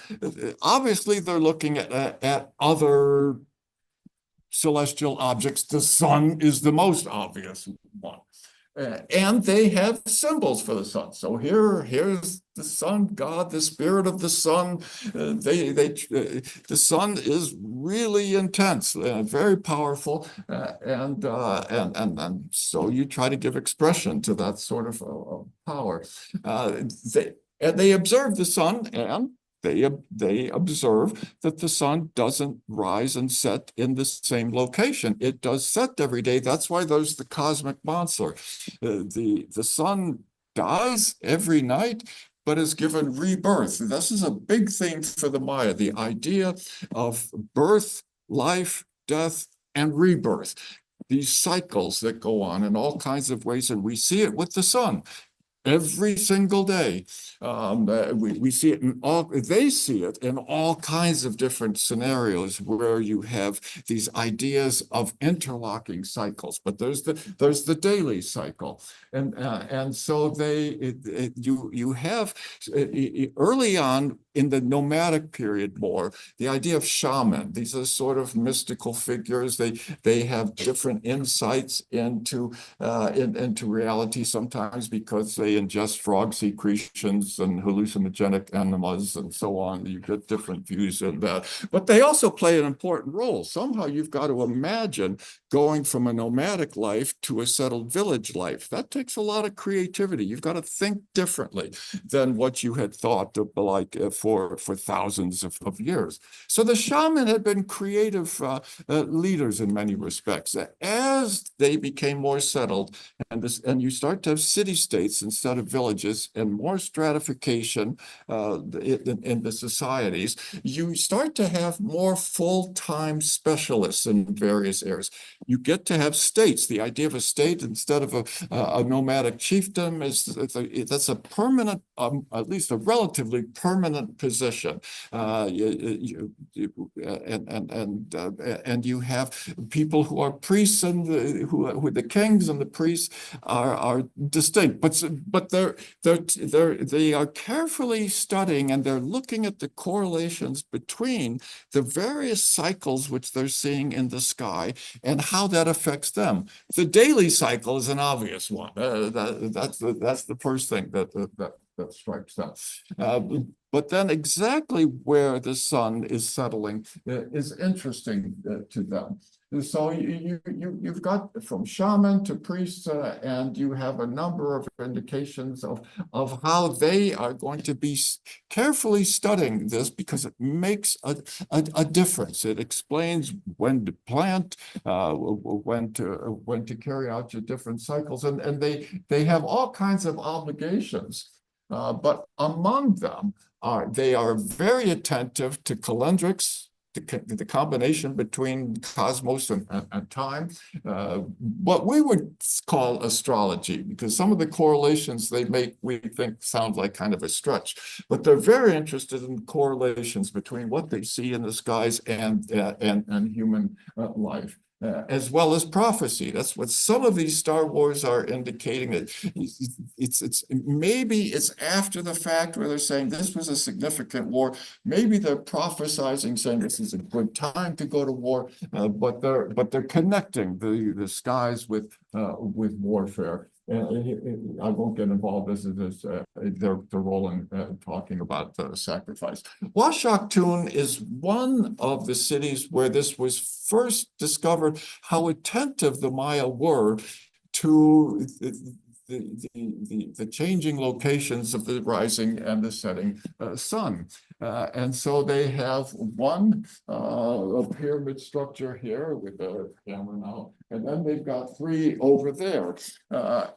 Obviously, they're looking at other celestial objects. The sun is the most obvious one. And they have symbols for the sun. So here's the sun, God, the spirit of the sun. The sun is really intense, very powerful, and so you try to give expression to that sort of power. They observe the sun, and they observe that the sun doesn't rise and set in the same location. It does set every day. That's why there's the cosmic monster. The sun dies every night, but is given rebirth. This is a big thing for the Maya, the idea of birth, life, death, and rebirth. These cycles that go on in all kinds of ways, and we see it with the sun. Every single day, we see it they see it in all kinds of different scenarios where you have these ideas of interlocking cycles. But there's the daily cycle, and so you have early on in the nomadic period more the idea of shaman. These are sort of mystical figures. They have different insights into reality sometimes because they ingest frog secretions and hallucinogenic enemas and so on. You get different views in that. But they also play an important role. Somehow you've got to imagine going from a nomadic life to a settled village life. That takes a lot of creativity. You've got to think differently than what you had thought of, like for thousands of years. So the shaman had been creative leaders in many respects. As they became more settled, and you start to have city-states instead of villages and more stratification in the societies, you start to have more full-time specialists in various areas. You get to have states. The idea of a state instead of a nomadic chiefdom that's a permanent, at least a relatively permanent position. And you have people who are priests and who the kings and the priests are distinct, but they are carefully studying, and they're looking at the correlations between the various cycles which they're seeing in the sky and how that affects them. The daily cycle is an obvious one. That's the first thing that strikes them. But then exactly where the sun is settling is interesting to them. And so you've got from shaman to priests, and you have a number of indications of how they are going to be carefully studying this, because it makes a difference. It explains when to plant, when to carry out your different cycles, and they have all kinds of obligations. But among them they are very attentive to calendrics, the combination between cosmos and time, what we would call astrology, because some of the correlations they make we think sound like kind of a stretch, but they're very interested in correlations between what they see in the skies and human life. As well as prophecy. That's what some of these Star Wars are indicating. That it's maybe it's after the fact where they're saying this was a significant war. Maybe they're prophesizing, saying this is a good time to go to war, but they're connecting the skies with warfare. I won't get involved. This is their role in talking about sacrifice. Washoktun is one of the cities where this was first discovered, how attentive the Maya were to the changing locations of the rising and the setting sun. And so they have one a pyramid structure here with a camera now, and then they've got three over there, or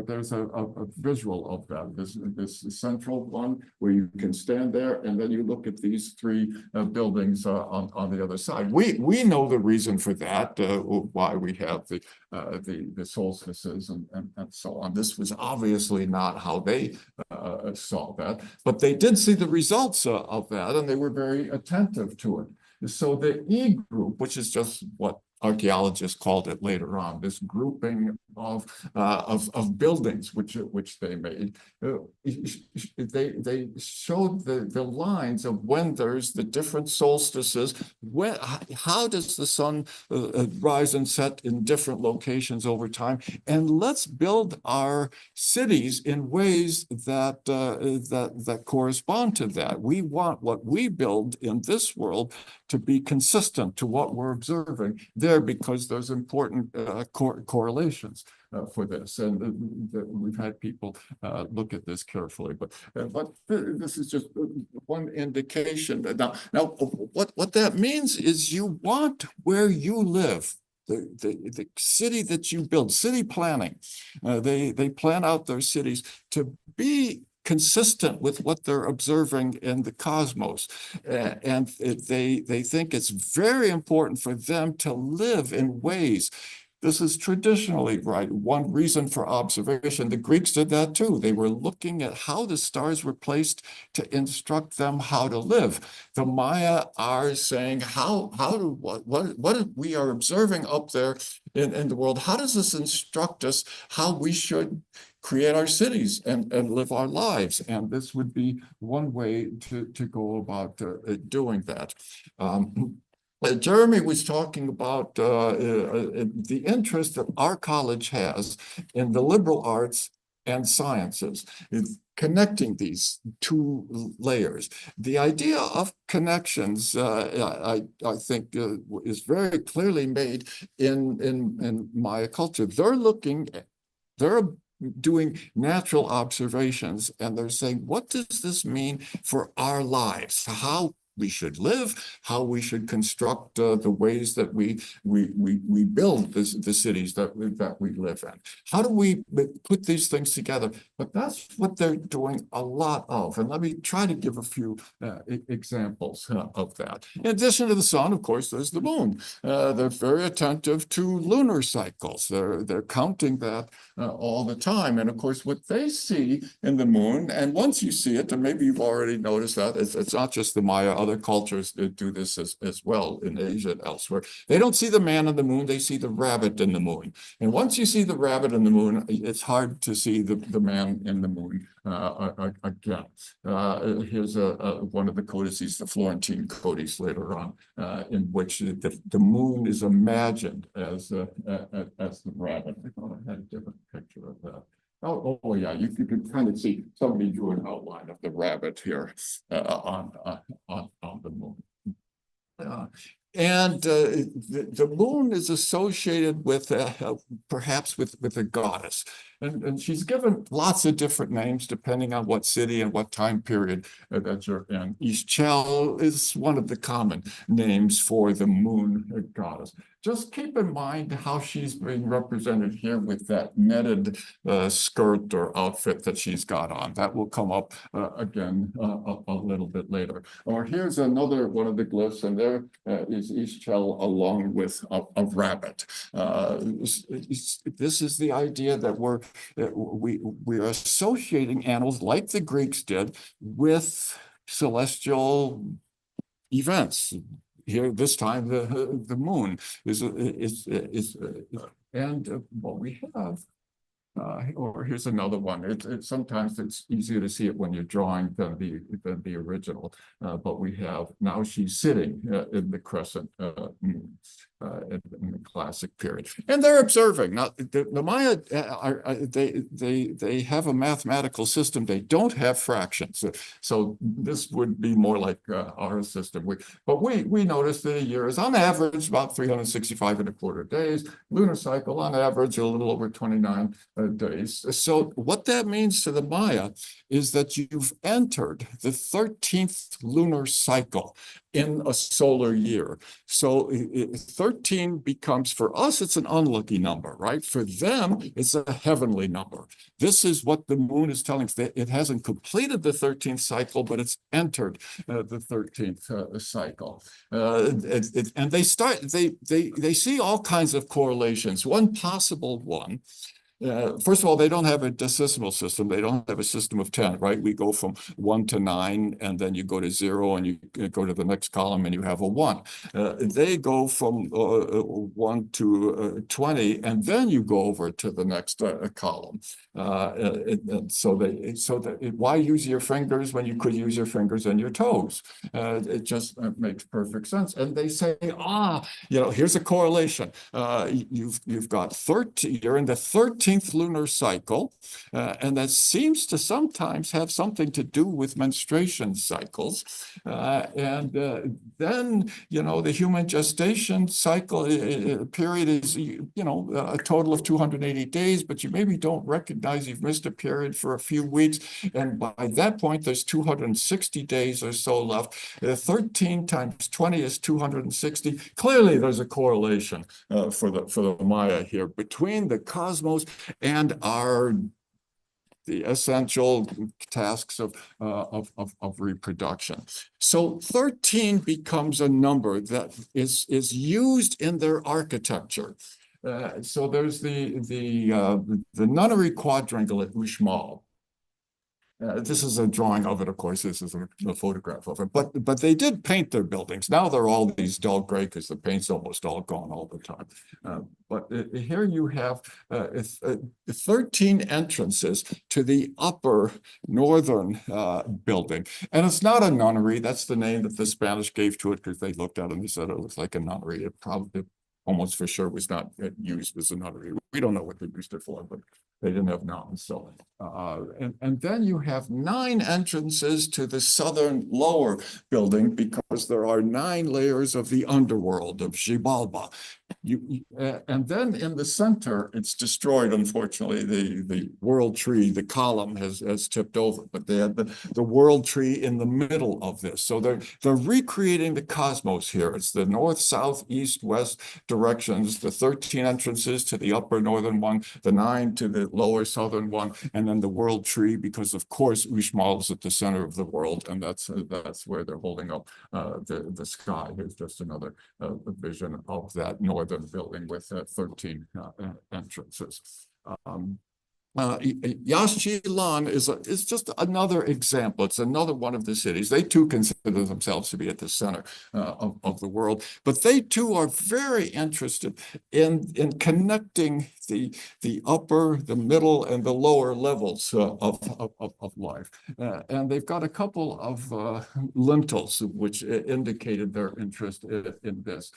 there's a visual of that. This central one where you can stand there, and then you look at these three buildings on the other side. We know the reason for that, why we have the solstices and so on. This was obviously not how they saw that, but they did see the results of that, and they were very attentive to it. So the E group, which is just what archaeologists called it later on, this grouping of buildings which they made, they showed the lines of when there's the different solstices, how does the sun rise and set in different locations over time, and let's build our cities in ways that that correspond to that. We want what we build in this world to be consistent to what we're observing there, because there's important correlations for this, and we've had people look at this carefully. But this is just one indication. Now, what that means is you want where you live, the city that you build, city planning. They plan out their cities to be consistent with what they're observing in the cosmos. And they think it's very important for them to live in ways. This is traditionally right. One reason for observation. The Greeks did that too. They were looking at how the stars were placed to instruct them how to live. The Maya are saying, what we are observing up there in the world, how does this instruct us how we should create our cities and live our lives? And this would be one way to go about doing that. Jeremy was talking about the interest that our college has in the liberal arts and sciences, connecting these two layers. The idea of connections, I think, is very clearly made in Maya culture. They're doing natural observations, and they're saying, what does this mean for our lives? How we should live, how we should construct the ways that we build the cities that we live in. How do we put these things together? But that's what they're doing a lot of. And let me try to give a few examples of that. In addition to the sun, of course, there's the moon. They're very attentive to lunar cycles. They're counting that all the time. And of course, what they see in the moon, and once you see it, and maybe you've already noticed that, it's not just the Maya, other cultures do this as well in Asia and elsewhere. They don't see the man in the moon, they see the rabbit in the moon. And once you see the rabbit in the moon, it's hard to see the man in the moon again. Here's one of the codices, the Florentine Codex later on, in which the moon is imagined as the rabbit. I thought I had a different picture of that. Oh, yeah, you can kind of see somebody drew an outline of the rabbit here on the moon. The moon is associated with perhaps with a goddess, and she's given lots of different names depending on what city and what time period that you're in. Ischel is one of the common names for the moon goddess. Just keep in mind how she's being represented here with that netted skirt or outfit that she's got on. That will come up again a little bit later. Or here's another one of the glyphs, and there is Ischel along with a rabbit. This is the idea that we're associating animals like the Greeks did with celestial events. Here, this time, the moon is and what we have. Or here's another one. Sometimes it's easier to see it when you're drawing than the original. But we have now she's sitting in the crescent moon in the classic period, and they're observing. Now the Maya they have a mathematical system. They don't have fractions, so this would be more like our system. But we noticed that a year is on average about 365.25 days. Lunar cycle on average a little over 29 days. So what that means to the Maya is that you've entered the 13th lunar cycle in a solar year. So 13 becomes, for us, it's an unlucky number, right? For them, it's a heavenly number. This is what the moon is telling us. It hasn't completed the 13th cycle, but it's entered the 13th cycle. And they see all kinds of correlations. One possible one, first of all, they don't have a decimal system. They don't have a system of 10, right? We go from 1 to 9, and then you go to 0, and you go to the next column, and you have a 1. They go from 1 to 20, and then you go over to the next column. Why use your fingers when you could use your fingers and your toes? It just makes perfect sense. And they say, here's a correlation. You've got 13. You're in the 13th lunar cycle, and that seems to sometimes have something to do with menstruation cycles. Then, the human gestation cycle period is, a total of 280 days, but you maybe don't recognize you've missed a period for a few weeks. And by that point, there's 260 days or so left. 13 times 20 is 260. Clearly, there's a correlation for the Maya here between the cosmos and the essential tasks of reproduction. So 13 becomes a number that is used in their architecture. So there's the nunnery quadrangle at Uxmal. This is a drawing of it, of course. This is a photograph of it. But they did paint their buildings. Now they're all these dull gray because the paint's almost all gone all the time. But here you have 13 entrances to the upper northern building. And it's not a nunnery. That's the name that the Spanish gave to it because they looked at it and they said it looks like a nunnery. It probably almost for sure was not used as a nunnery. We don't know what they used it for, but they didn't have nuns. So, and then you have 9 entrances to the southern lower building because there are 9 layers of the underworld of Xibalba. And then in the center, it's destroyed, unfortunately. The world tree, the column has tipped over, but they had the world tree in the middle of this. So they're recreating the cosmos here. It's the north, south, east, west directions, the 13 entrances to the upper northern one, the 9 to the lower southern one, and then the world tree, because of course Uxmal is at the center of the world, and that's where they're holding up the sky. Here's just another vision of that northern building with 13 entrances. Yaxchilan is just another example. It's another one of the cities. They too consider themselves to be at the center of the world, but they too are very interested in connecting the upper, the middle, and the lower levels of life. And they've got a couple of lintels which indicated their interest in this.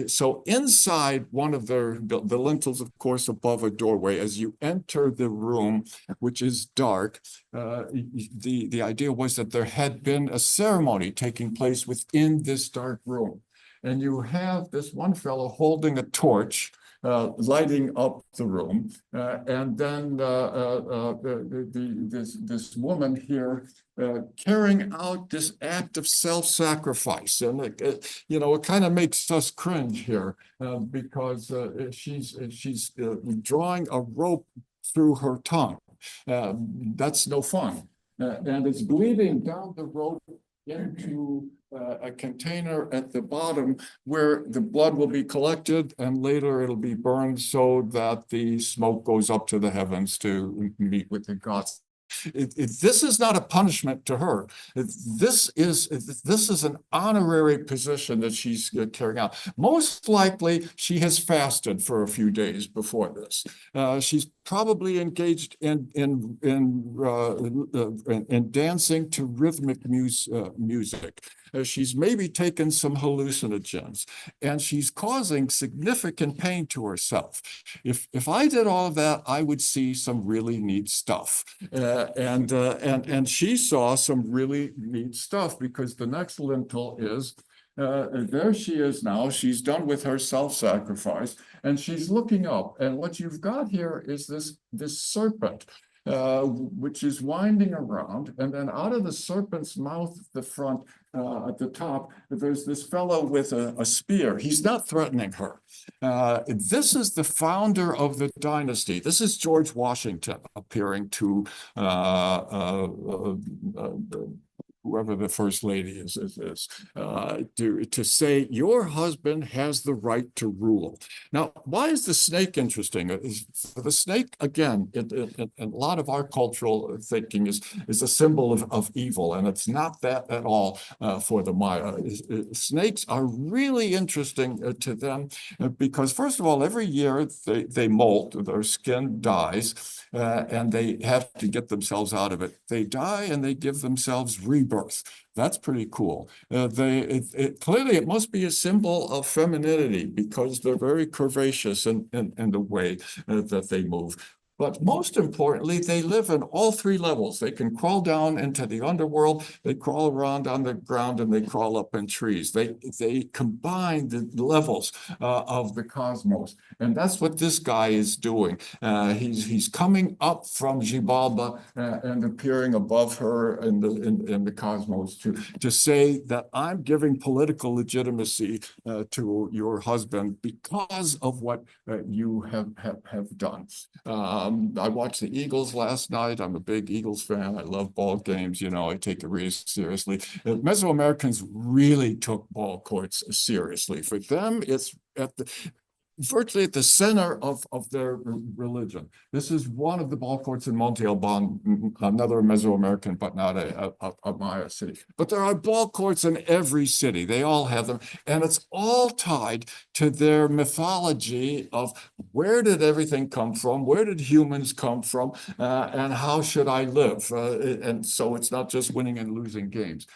So inside one of the lintels, of course, above a doorway, as you enter the room, which is dark, the idea was that there had been a ceremony taking place within this dark room. And you have this one fellow holding a torch, lighting up the room, and then this woman here carrying out this act of self-sacrifice, and it kind of makes us cringe here because she's drawing a rope through her tongue. That's no fun, and it's bleeding down the rope into a container at the bottom where the blood will be collected and later it'll be burned so that the smoke goes up to the heavens to meet with the gods. This is not a punishment to her. This is an honorary position that she's carrying out. Most likely, she has fasted for a few days before this. She's probably engaged in dancing to rhythmic music. She's maybe taken some hallucinogens, and she's causing significant pain to herself. If I did all of that, I would see some really neat stuff. And she saw some really neat stuff because the next lintel is there she is now. She's done with her self-sacrifice, and she's looking up. And what you've got here is this serpent, which is winding around, and then out of the serpent's mouth at the front, at the top, there's this fellow with a spear. He's not threatening her. This is the founder of the dynasty. This is George Washington appearing to whoever the first lady is to say your husband has the right to rule. Now, why is the snake interesting? The snake, again, in a lot of our cultural thinking is a symbol of evil, and it's not that at all for the Maya. Snakes are really interesting to them because, first of all, every year they molt, their skin dies, and they have to get themselves out of it. They die and they give themselves rebirth. That's pretty cool. Clearly, it must be a symbol of femininity because they're very curvaceous in the way that they move. But most importantly, they live in all three levels. They can crawl down into the underworld, they crawl around on the ground, and they crawl up in trees. They combine the levels of the cosmos. And that's what this guy is doing. He's coming up from Xibalba and appearing above her in the cosmos to say that I'm giving political legitimacy to your husband because of what you have done. I watched the Eagles last night. I'm a big Eagles fan. I love ball games. I take it really seriously. Mesoamericans really took ball courts seriously. For them, it's virtually at the center of their religion. This is one of the ball courts in Monte Alban, another Mesoamerican, but not a Maya city. But there are ball courts in every city. They all have them. And it's all tied to their mythology of where did everything come from? Where did humans come from? And how should I live? And so it's not just winning and losing games.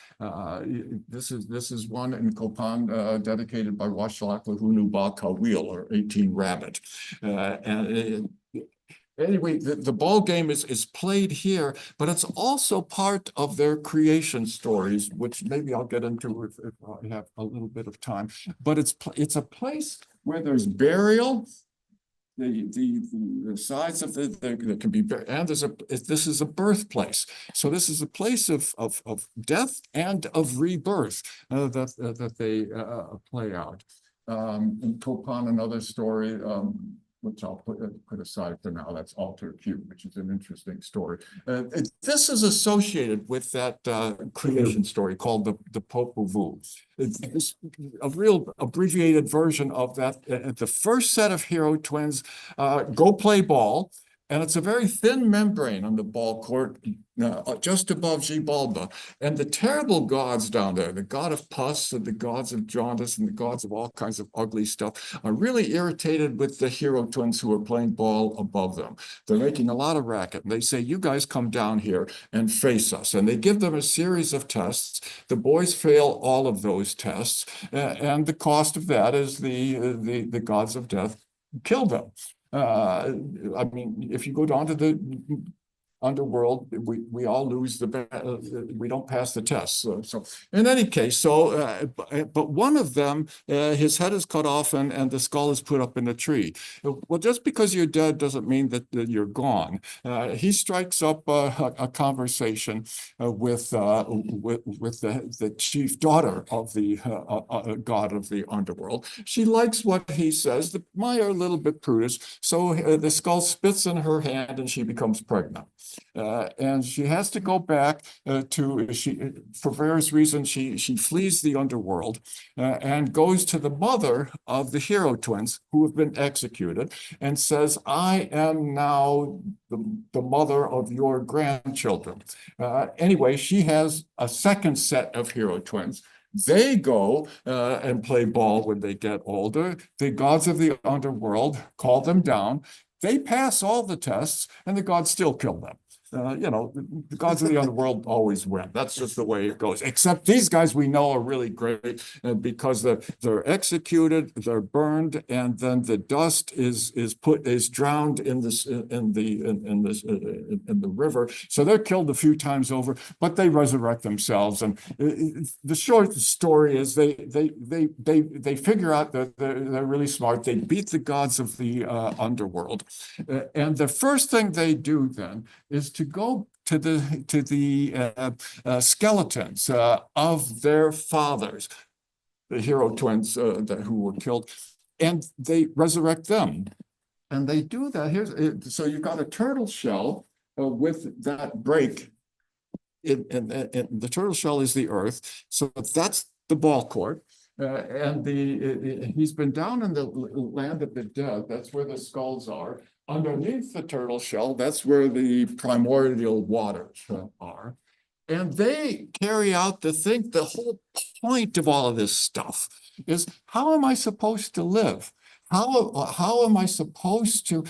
This is one in Copan dedicated by Washalaklahu Ba Kawil, or 18 Rabbit. Anyway, the ball game is played here, but it's also part of their creation stories, which maybe I'll get into if I have a little bit of time. But it's a place where there's burial. The sides of there can be, and this is a birthplace. So this is a place of death and of rebirth that they play out. In Copan, another story, which I'll put aside for now. That's Altar Q, which is an interesting story. This is associated with that creation story called the Popol Vuh. It's a real abbreviated version of that. The first set of hero twins go play ball. And it's a very thin membrane on the ball court, just above G bulba. And the terrible gods down there, the god of pus and the gods of jaundice and the gods of all kinds of ugly stuff, are really irritated with the hero twins who are playing ball above them. They're making a lot of racket. And they say, you guys come down here and face us. And they give them a series of tests. The boys fail all of those tests. And the cost of that is the gods of death kill them. I mean, if you go down to the underworld, we all lose we don't pass the test. So in any case, but one of them, his head is cut off and the skull is put up in a tree. Well, just because you're dead doesn't mean that you're gone. He strikes up a conversation with the chief daughter of the god of the underworld. She likes what he says. The Maya are a little bit prudish, so the skull spits in her hand and she becomes pregnant. And she has to go back for various reasons, she flees the underworld and goes to the mother of the hero twins who have been executed and says, I am now the mother of your grandchildren. Anyway, she has a second set of hero twins. They go and play ball when they get older. The gods of the underworld call them down. They pass all the tests, and the gods still kill them. The gods of the underworld always win. That's just the way it goes. Except these guys we know are really great because they're executed, they're burned, and then the dust is drowned in the river. So they're killed a few times over, but they resurrect themselves. And the short story is they figure out that they're really smart. They beat the gods of the underworld, and the first thing they do then is to go to the skeletons of their fathers, the hero twins who were killed, and they resurrect them. And they do that. So you've got a turtle shell with that break. And the turtle shell is the earth. So that's the ball court. And he's been down in the land of the dead. That's where the skulls are. Underneath the turtle shell, that's where the primordial waters are. And they carry out the whole point of all of this stuff is, how am I supposed to live? How am I supposed to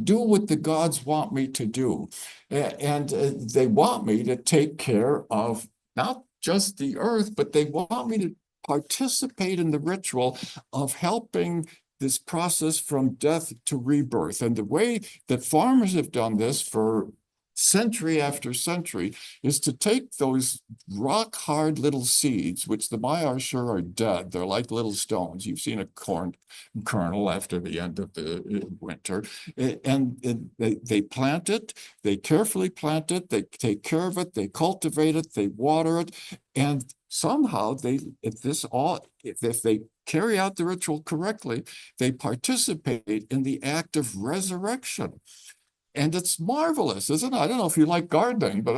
do what the gods want me to do? And they want me to take care of not just the earth, but they want me to participate in the ritual of helping this process from death to rebirth. And the way that farmers have done this for century after century is to take those rock hard little seeds, which the Maya are sure are dead. They're like little stones. You've seen a corn kernel after the end of the winter. And they plant it, they carefully plant it, they take care of it, they cultivate it, they water it, and somehow if they carry out the ritual correctly, they participate in the act of resurrection. And it's marvelous, isn't it? I don't know if you like gardening, but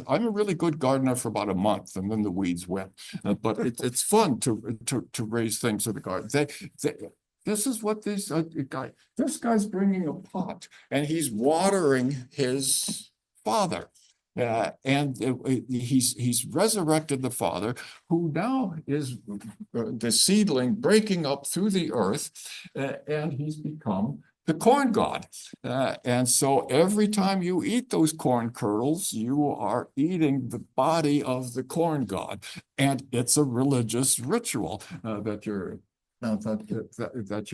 I'm a really good gardener for about a month, and then the weeds win. But it's fun to raise things in the garden. This is what this guy's bringing a pot, and he's watering his father. And he's resurrected the father, who now is the seedling breaking up through the earth, and he's become the corn god. And so every time you eat those corn kernels, you are eating the body of the corn god. And it's a religious ritual that you're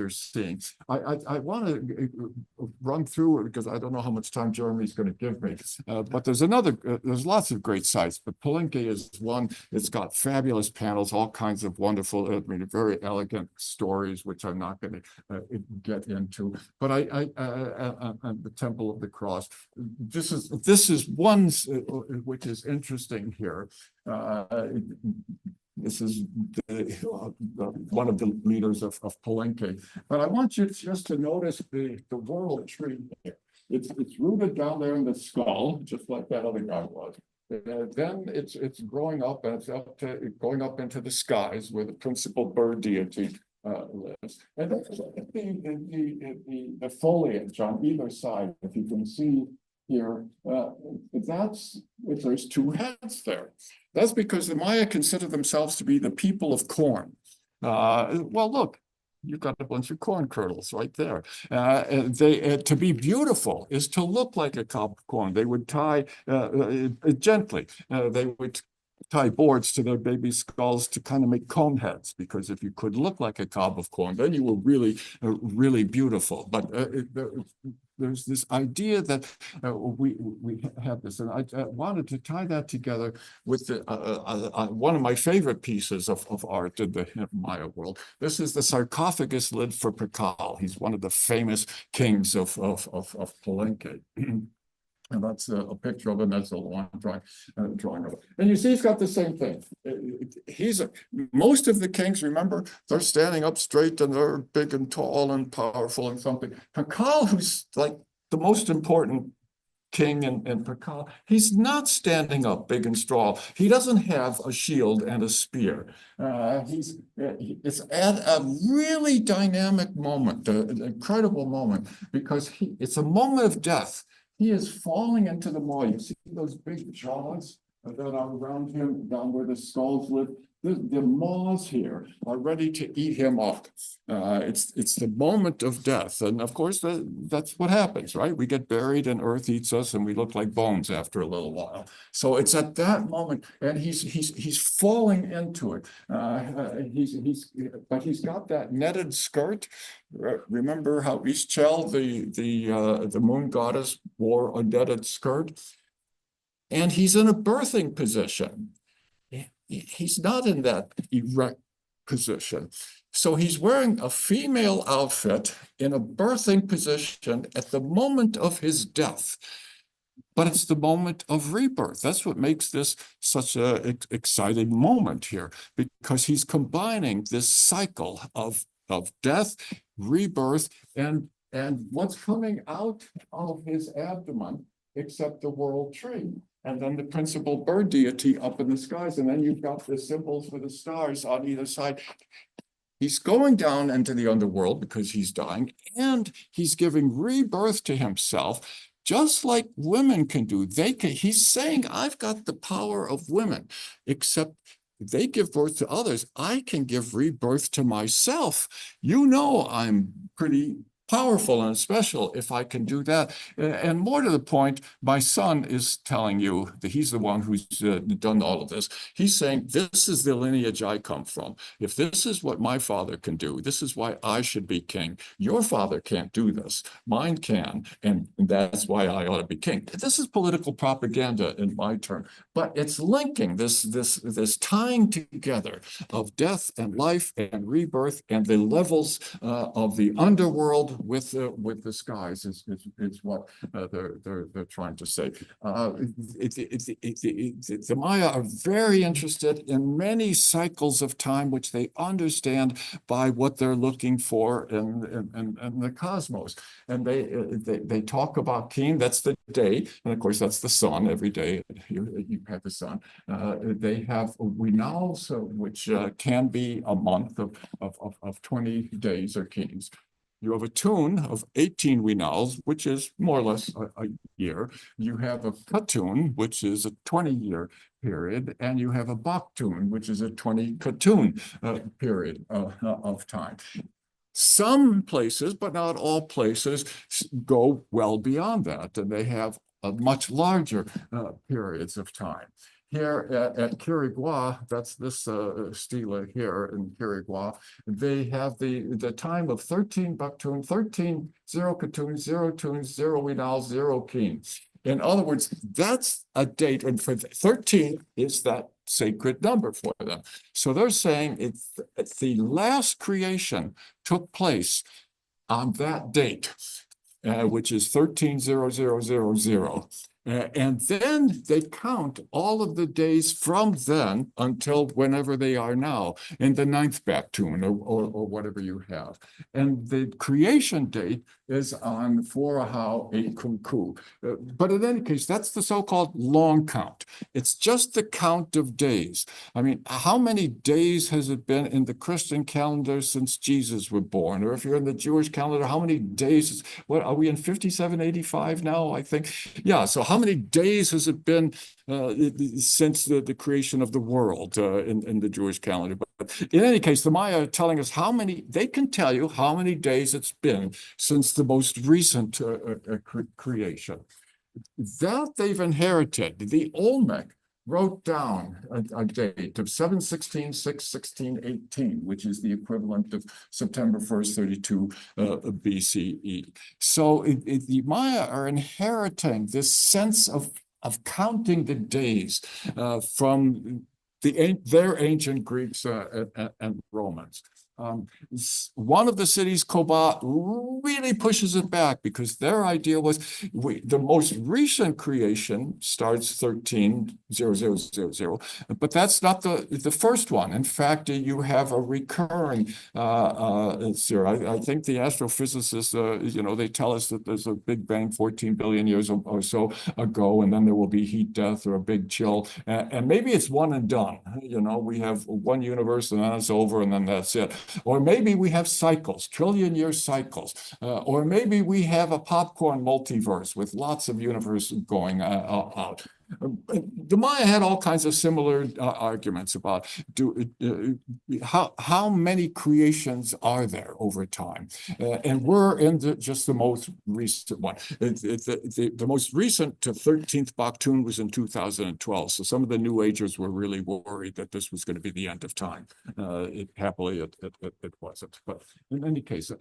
seeing. I want to run through it because I don't know how much time Jeremy's going to give me. But there's lots of great sites, but Palenque is one. It's got fabulous panels, all kinds of wonderful, very elegant stories, which I'm not going to get into. But the Temple of the Cross. This is one which is interesting here. This is one of the leaders of Palenque. But I want you just to notice the world tree here. It's rooted down there in the skull, just like that other guy was. Then it's growing up, and it's going up into the skies, where the principal bird deity lives. And that's the foliage on either side, if you can see here, there's two heads there. That's because the Maya consider themselves to be the people of corn. Well, look, you've got a bunch of corn kernels right there. To be beautiful is to look like a cob of corn. They would tie gently. They would tie boards to their baby skulls to kind of make cone heads, because if you could look like a cob of corn, then you were really, really beautiful. But there's this idea that we have this, and I wanted to tie that together with one of my favorite pieces of art in the Maya world. This is the sarcophagus lid for Pakal. He's one of the famous kings of Palenque. And that's a picture of him. That's a long drawing of it. And you see, he's got the same thing. Most of the kings, remember, they're standing up straight and they're big and tall and powerful and something. Pakal, who's like the most important king in Pakal, he's not standing up big and strong. He doesn't have a shield and a spear. It's at a really dynamic moment, an incredible moment, because it's a moment of death. He is falling into the maw. You see those big jaws that are around him, down where the skulls live. The maws here are ready to eat him up. It's the moment of death, and of course that's what happens, right? We get buried and earth eats us, and we look like bones after a little while. So it's at that moment, and he's falling into it. But he's got that netted skirt. Remember how Ischel, the moon goddess, wore a netted skirt, and he's in a birthing position. He's not in that erect position. So he's wearing a female outfit in a birthing position at the moment of his death. But it's the moment of rebirth. That's what makes this such an exciting moment here, because he's combining this cycle of death, rebirth, and what's coming out of his abdomen except the world tree. And then the principal bird deity up in the skies. And then you've got the symbols for the stars on either side. He's going down into the underworld because he's dying, and he's giving rebirth to himself, just like women can do. He's saying, I've got the power of women, except they give birth to others. I can give rebirth to myself. You know, I'm pretty powerful and special if I can do that. And more to the point, my son is telling you that he's the one who's done all of this. He's saying, this is the lineage I come from. If this is what my father can do, this is why I should be king. Your father can't do this. Mine can, and that's why I ought to be king. This is political propaganda in my term, but it's linking this tying together of death and life and rebirth and the levels of the underworld with the skies is what they're trying to say. The Maya are very interested in many cycles of time, which they understand by what they're looking for in the cosmos. And they talk about Keen, that's the day, and of course that's the sun. Every day you have the sun. They have Winals, which can be a month of 20 days or Keens. You have a tune of 18 winals, which is more or less a year. You have a katun, which is a 20-year period, and you have a baktun, which is a 20 katun period of time. Some places, but not all places, go well beyond that, and they have a much larger periods of time. Here at Quirigua, that's this stela here in Quirigua, they have the time of 13 baktun, 13 0 katun, 0 tun, 0 winal, 0 keen. In other words, that's a date, and for 13 is that sacred number for them. So they're saying it's the last creation took place on that date, which is 130000. And then they count all of the days from then until whenever they are now in the ninth Baptune or whatever you have. And the creation date is on Forahau a Kunku. But in any case, that's the so-called long count. It's just the count of days. I mean, how many days has it been in the Christian calendar since Jesus was born? Or if you're in the Jewish calendar, how many days? What are we in 5785 now? I think. Yeah. So how many days has it been since the creation of the world in the Jewish calendar? But in any case, the Maya are telling us how many. They can tell you how many days it's been since the most recent creation. That they've inherited. The Olmec wrote down a date of 7/16/6/1618, which is the equivalent of September 1st, 32 BCE. So the Maya are inheriting this sense of counting the days from their ancient Greeks and Romans. One of the cities, Koba, really pushes it back because their idea was the most recent creation starts 13,000, but that's not the first one. In fact, you have a recurring I think the astrophysicists, they tell us that there's a Big Bang 14 billion years or so ago, and then there will be heat death or a big chill, and maybe it's one and done. We have one universe and then it's over and then that's it. Or maybe we have cycles, trillion-year cycles. Or maybe we have a popcorn multiverse with lots of universes going out. The Maya had all kinds of similar arguments about how many creations are there over time, and we're in just the most recent one. The most recent to 13th Baktun was in 2012. So some of the New Agers were really worried that this was going to be the end of time. Happily, it wasn't. But in any case,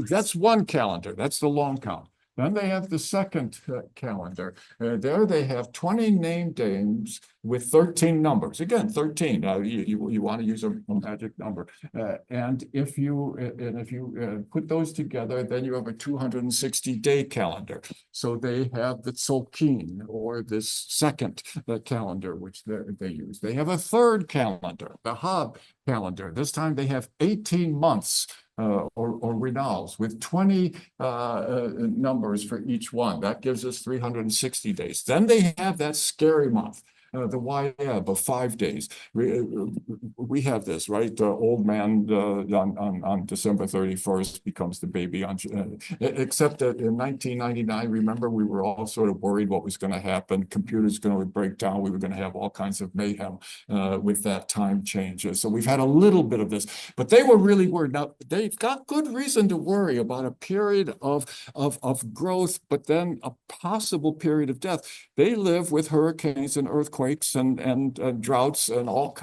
that's one calendar. That's the long count. Then they have the second calendar. There they have 20 named days with 13 numbers. Again, 13. You want to use a magic number. And if you put those together, then you have a 260-day calendar. So they have the Tzolk'in, or this second calendar, which they use. They have a third calendar, the Hab calendar. This time they have 18 months. Or renals with 20 numbers for each one. That gives us 360 days. Then they have that scary month, the YAB of 5 days. We have this, right? The old man on December 31st becomes the baby on, except that in 1999, remember, we were all sort of worried what was going to happen. Computers going to break down. We were going to have all kinds of mayhem with that time change. So we've had a little bit of this, but they were really worried. Now, they've got good reason to worry about a period of growth, but then a possible period of death. They live with hurricanes and earthquakes and droughts and all,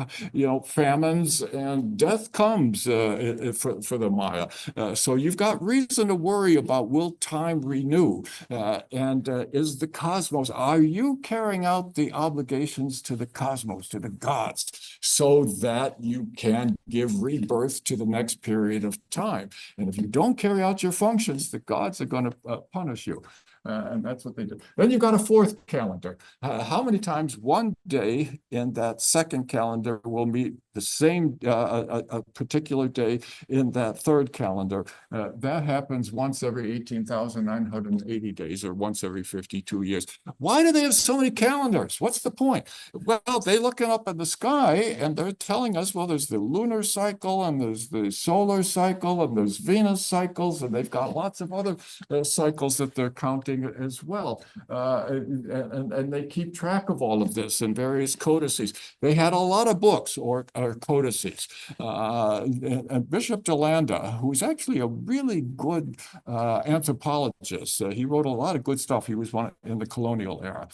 famines, and death comes for the Maya. So you've got reason to worry about, will time renew? And is the cosmos, are you carrying out the obligations to the cosmos, to the gods, so that you can give rebirth to the next period of time? And if you don't carry out your functions, the gods are going to punish you. And that's what they do. Then you've got a fourth calendar. How many times one day in that second calendar will meet the same a particular day in that third calendar? That happens once every 18,980 days, or once every 52 years. Why do they have so many calendars? What's the point? Well, they're looking up in the sky and they're telling us, well, there's the lunar cycle and there's the solar cycle and there's Venus cycles, and they've got lots of other cycles that they're counting as well. And they keep track of all of this in various codices. They had a lot of books or codices. And Bishop DeLanda, who's actually a really good anthropologist, he wrote a lot of good stuff. He was one in the colonial era.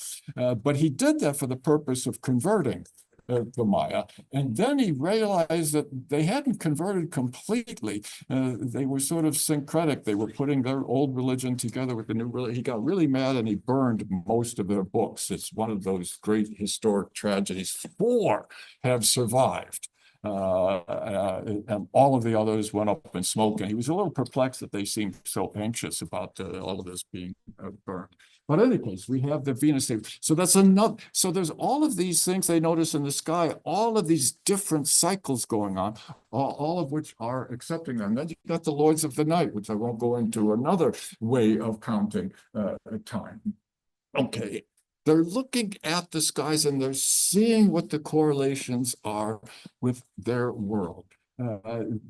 But he did that for the purpose of converting the Maya. And then he realized that they hadn't converted completely. They were sort of syncretic. They were putting their old religion together with the new religion. He got really mad and he burned most of their books. It's one of those great historic tragedies. 4 have survived. And all of the others went up in smoke, and he was a little perplexed that they seemed so anxious about all of this being burned. But in any case, we have the Venus Day. So that's another. So there's all of these things they notice in the sky, all of these different cycles going on, all of which are accepting them. Then you got the Lords of the Night, which I won't go into, another way of counting time. Okay. They're looking at the skies and they're seeing what the correlations are with their world. And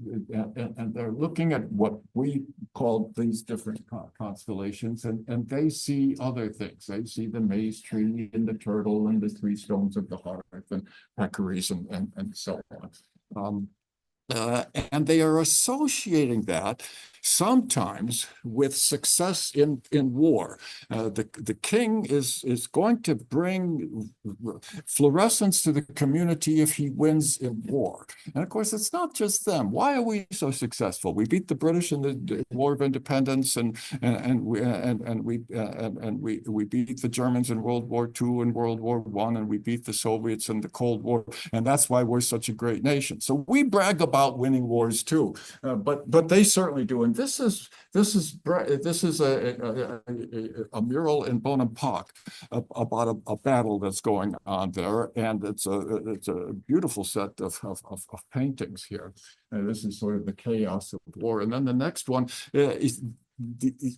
they're looking at what we call these different constellations, and they see other things. They see the maize tree and the turtle and the three stones of the hearth and peccaries and so on. And they are associating that sometimes with success in war. The king is going to bring fluorescence to the community if he wins in war. And of course, it's not just them. Why are we so successful? We beat the British in the War of Independence, and we beat the Germans in World War II and World War I, and we beat the Soviets in the Cold War, and that's why we're such a great nation. So we brag about winning wars too, but they certainly do. And this is a mural in Bonaparte about a battle that's going on there, and it's a beautiful set of paintings here. This is sort of the chaos of war, and then the next one is.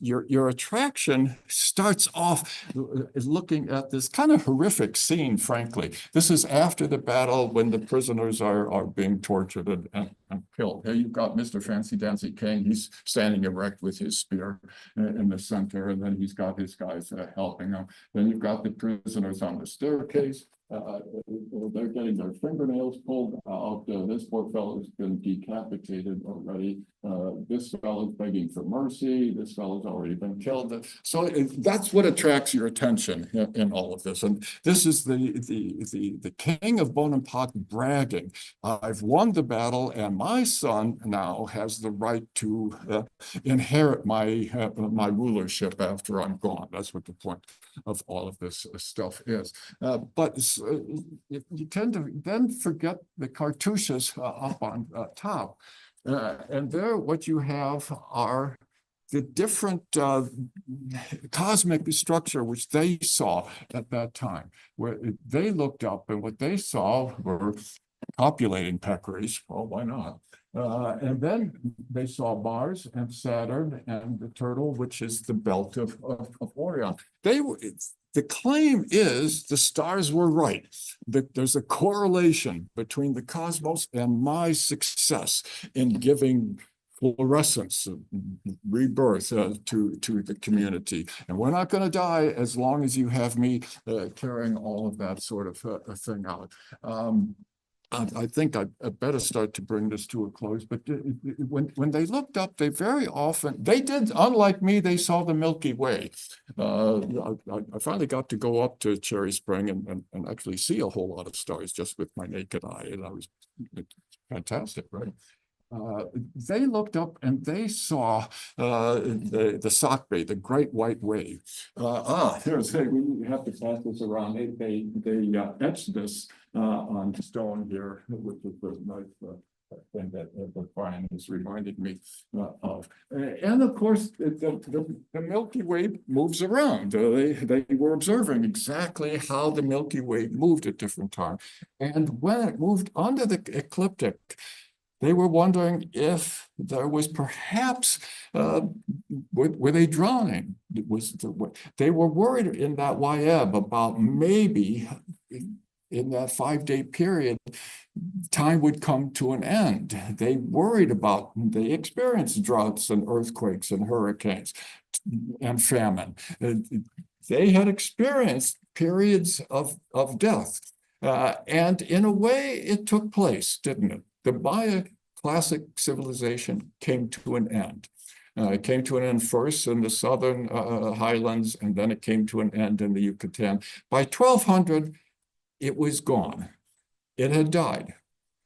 Your attraction starts off looking at this kind of horrific scene, frankly. This is after the battle when the prisoners are being tortured and killed. Here you've got Mr. Fancy Dancy King. He's standing erect with his spear in the center, and then he's got his guys helping him. Then you've got the prisoners on the staircase. They're getting their fingernails pulled out. This poor fellow's been decapitated already. This fellow's begging for mercy. This fellow's already been killed. So that's what attracts your attention in all of this. And this is the king of Bonaparte bragging. I've won the battle, and my son now has the right to inherit my rulership after I'm gone. That's what the point of all of this stuff is. But you tend to then forget the cartouches up on top. And there what you have are the different cosmic structure which they saw at that time, where they looked up and what they saw were copulating peccaries. Well, why not? And then they saw Mars and Saturn and the turtle, which is the belt of Orion. The claim is the stars were right, that there's a correlation between the cosmos and my success in giving fluorescence, rebirth to the community. And we're not going to die as long as you have me carrying all of that sort of thing out. I think I better start to bring this to a close, but when they looked up, they very often, they did, unlike me, they saw the Milky Way. I finally got to go up to Cherry Spring and actually see a whole lot of stars just with my naked eye, and that was fantastic, right? They looked up and they saw the Sock Bay, the Great White Wave. Here's we have to pass this around. They etched this on stone here, which is the nice thing that Brian has reminded me of. And of course, the Milky Way moves around. They were observing exactly how the Milky Way moved at different times. And when it moved under the ecliptic, they were wondering if there was perhaps, were they drowning? They were worried in that YM about maybe in that 5-day period, time would come to an end. They worried about, they experienced droughts and earthquakes and hurricanes and famine. They had experienced periods of death. And in a way, it took place, didn't it? The Maya classic civilization came to an end. It came to an end first in the southern highlands, and then it came to an end in the Yucatan. By 1200, it was gone. It had died.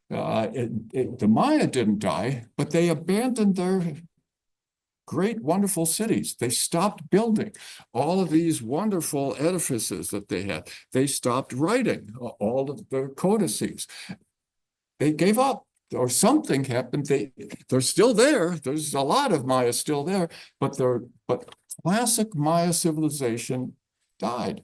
The Maya didn't die, but they abandoned their great, wonderful cities. They stopped building all of these wonderful edifices that they had. They stopped writing all of their codices. they gave up or something happened. They're still there. There's a lot of Maya still there, but classic Maya civilization died.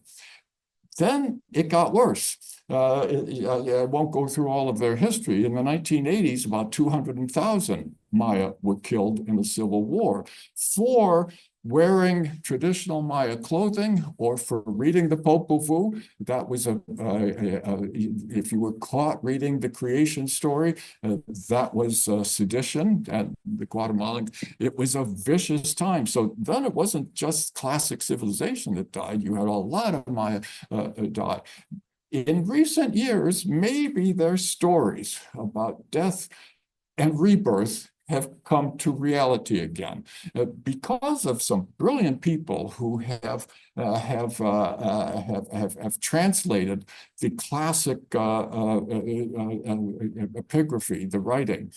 Then it got worse. I won't go through all of their history. In the 1980s, about 200,000 Maya were killed in the Civil War for wearing traditional Maya clothing or for reading the Popol Vuh. That was if you were caught reading the creation story, that was sedition and the Guatemalan. It was a vicious time. So then it wasn't just classic civilization that died. You had a lot of Maya die. In recent years, maybe their stories about death and rebirth have come to reality again because of some brilliant people who have translated the classic epigraphy, the writing.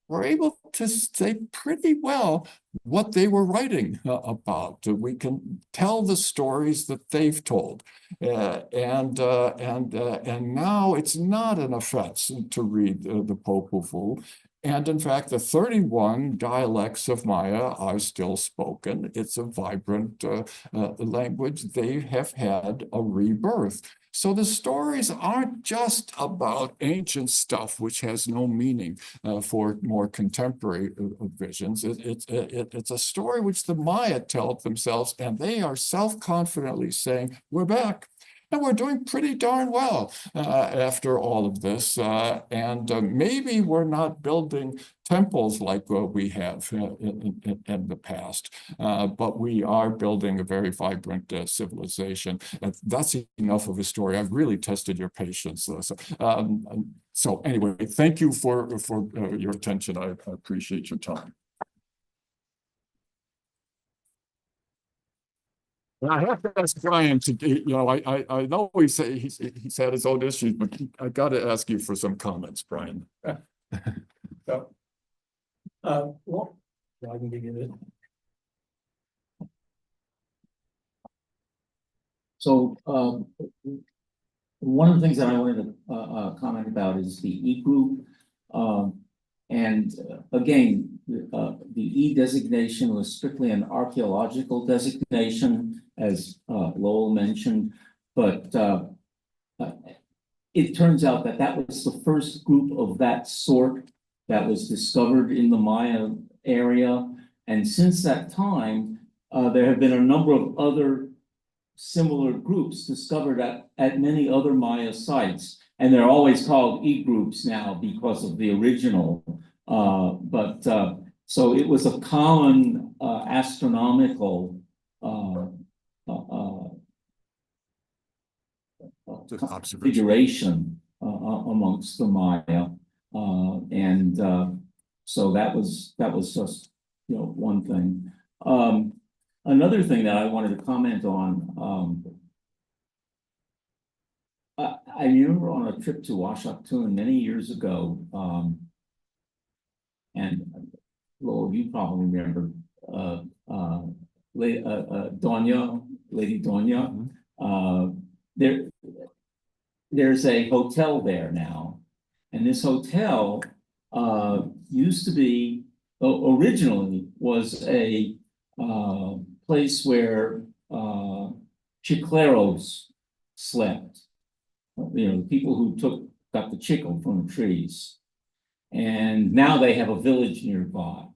We're able to say pretty well what they were writing about. We can tell the stories that they've told, and now it's not an offense to read the Popol Vuh. And in fact, the 31 dialects of Maya are still spoken. It's a vibrant language. They have had a rebirth. So the stories aren't just about ancient stuff, which has no meaning for more contemporary visions. It's a story which the Maya tell themselves, and they are self-confidently saying, we're back. And we're doing pretty darn well after all of this. Maybe we're not building temples like we have in the past, but we are building a very vibrant civilization. That's enough of a story. I've really tested your patience. So anyway, thank you for your attention. I appreciate your time. I have to ask Brian to, I know he's had his own issues, but I got to ask you for some comments, Brian. Well, I can begin it. So one of the things that I wanted to comment about is the E group. And again, the E designation was strictly an archaeological designation, as Lowell mentioned, but it turns out that that was the first group of that sort that was discovered in the Maya area. And since that time, there have been a number of other similar groups discovered at many other Maya sites. And they're always called E groups now because of the original. So it was a common astronomical configuration amongst the Maya. So that was just, one thing. Another thing that I wanted to comment on, I remember on a trip to Washington many years ago, and Lowell, you probably remember, Lady Donya. There's a hotel there now, and this hotel used to be, originally was a place where chicleros slept. People who got the chicle from the trees. And now they have a village nearby.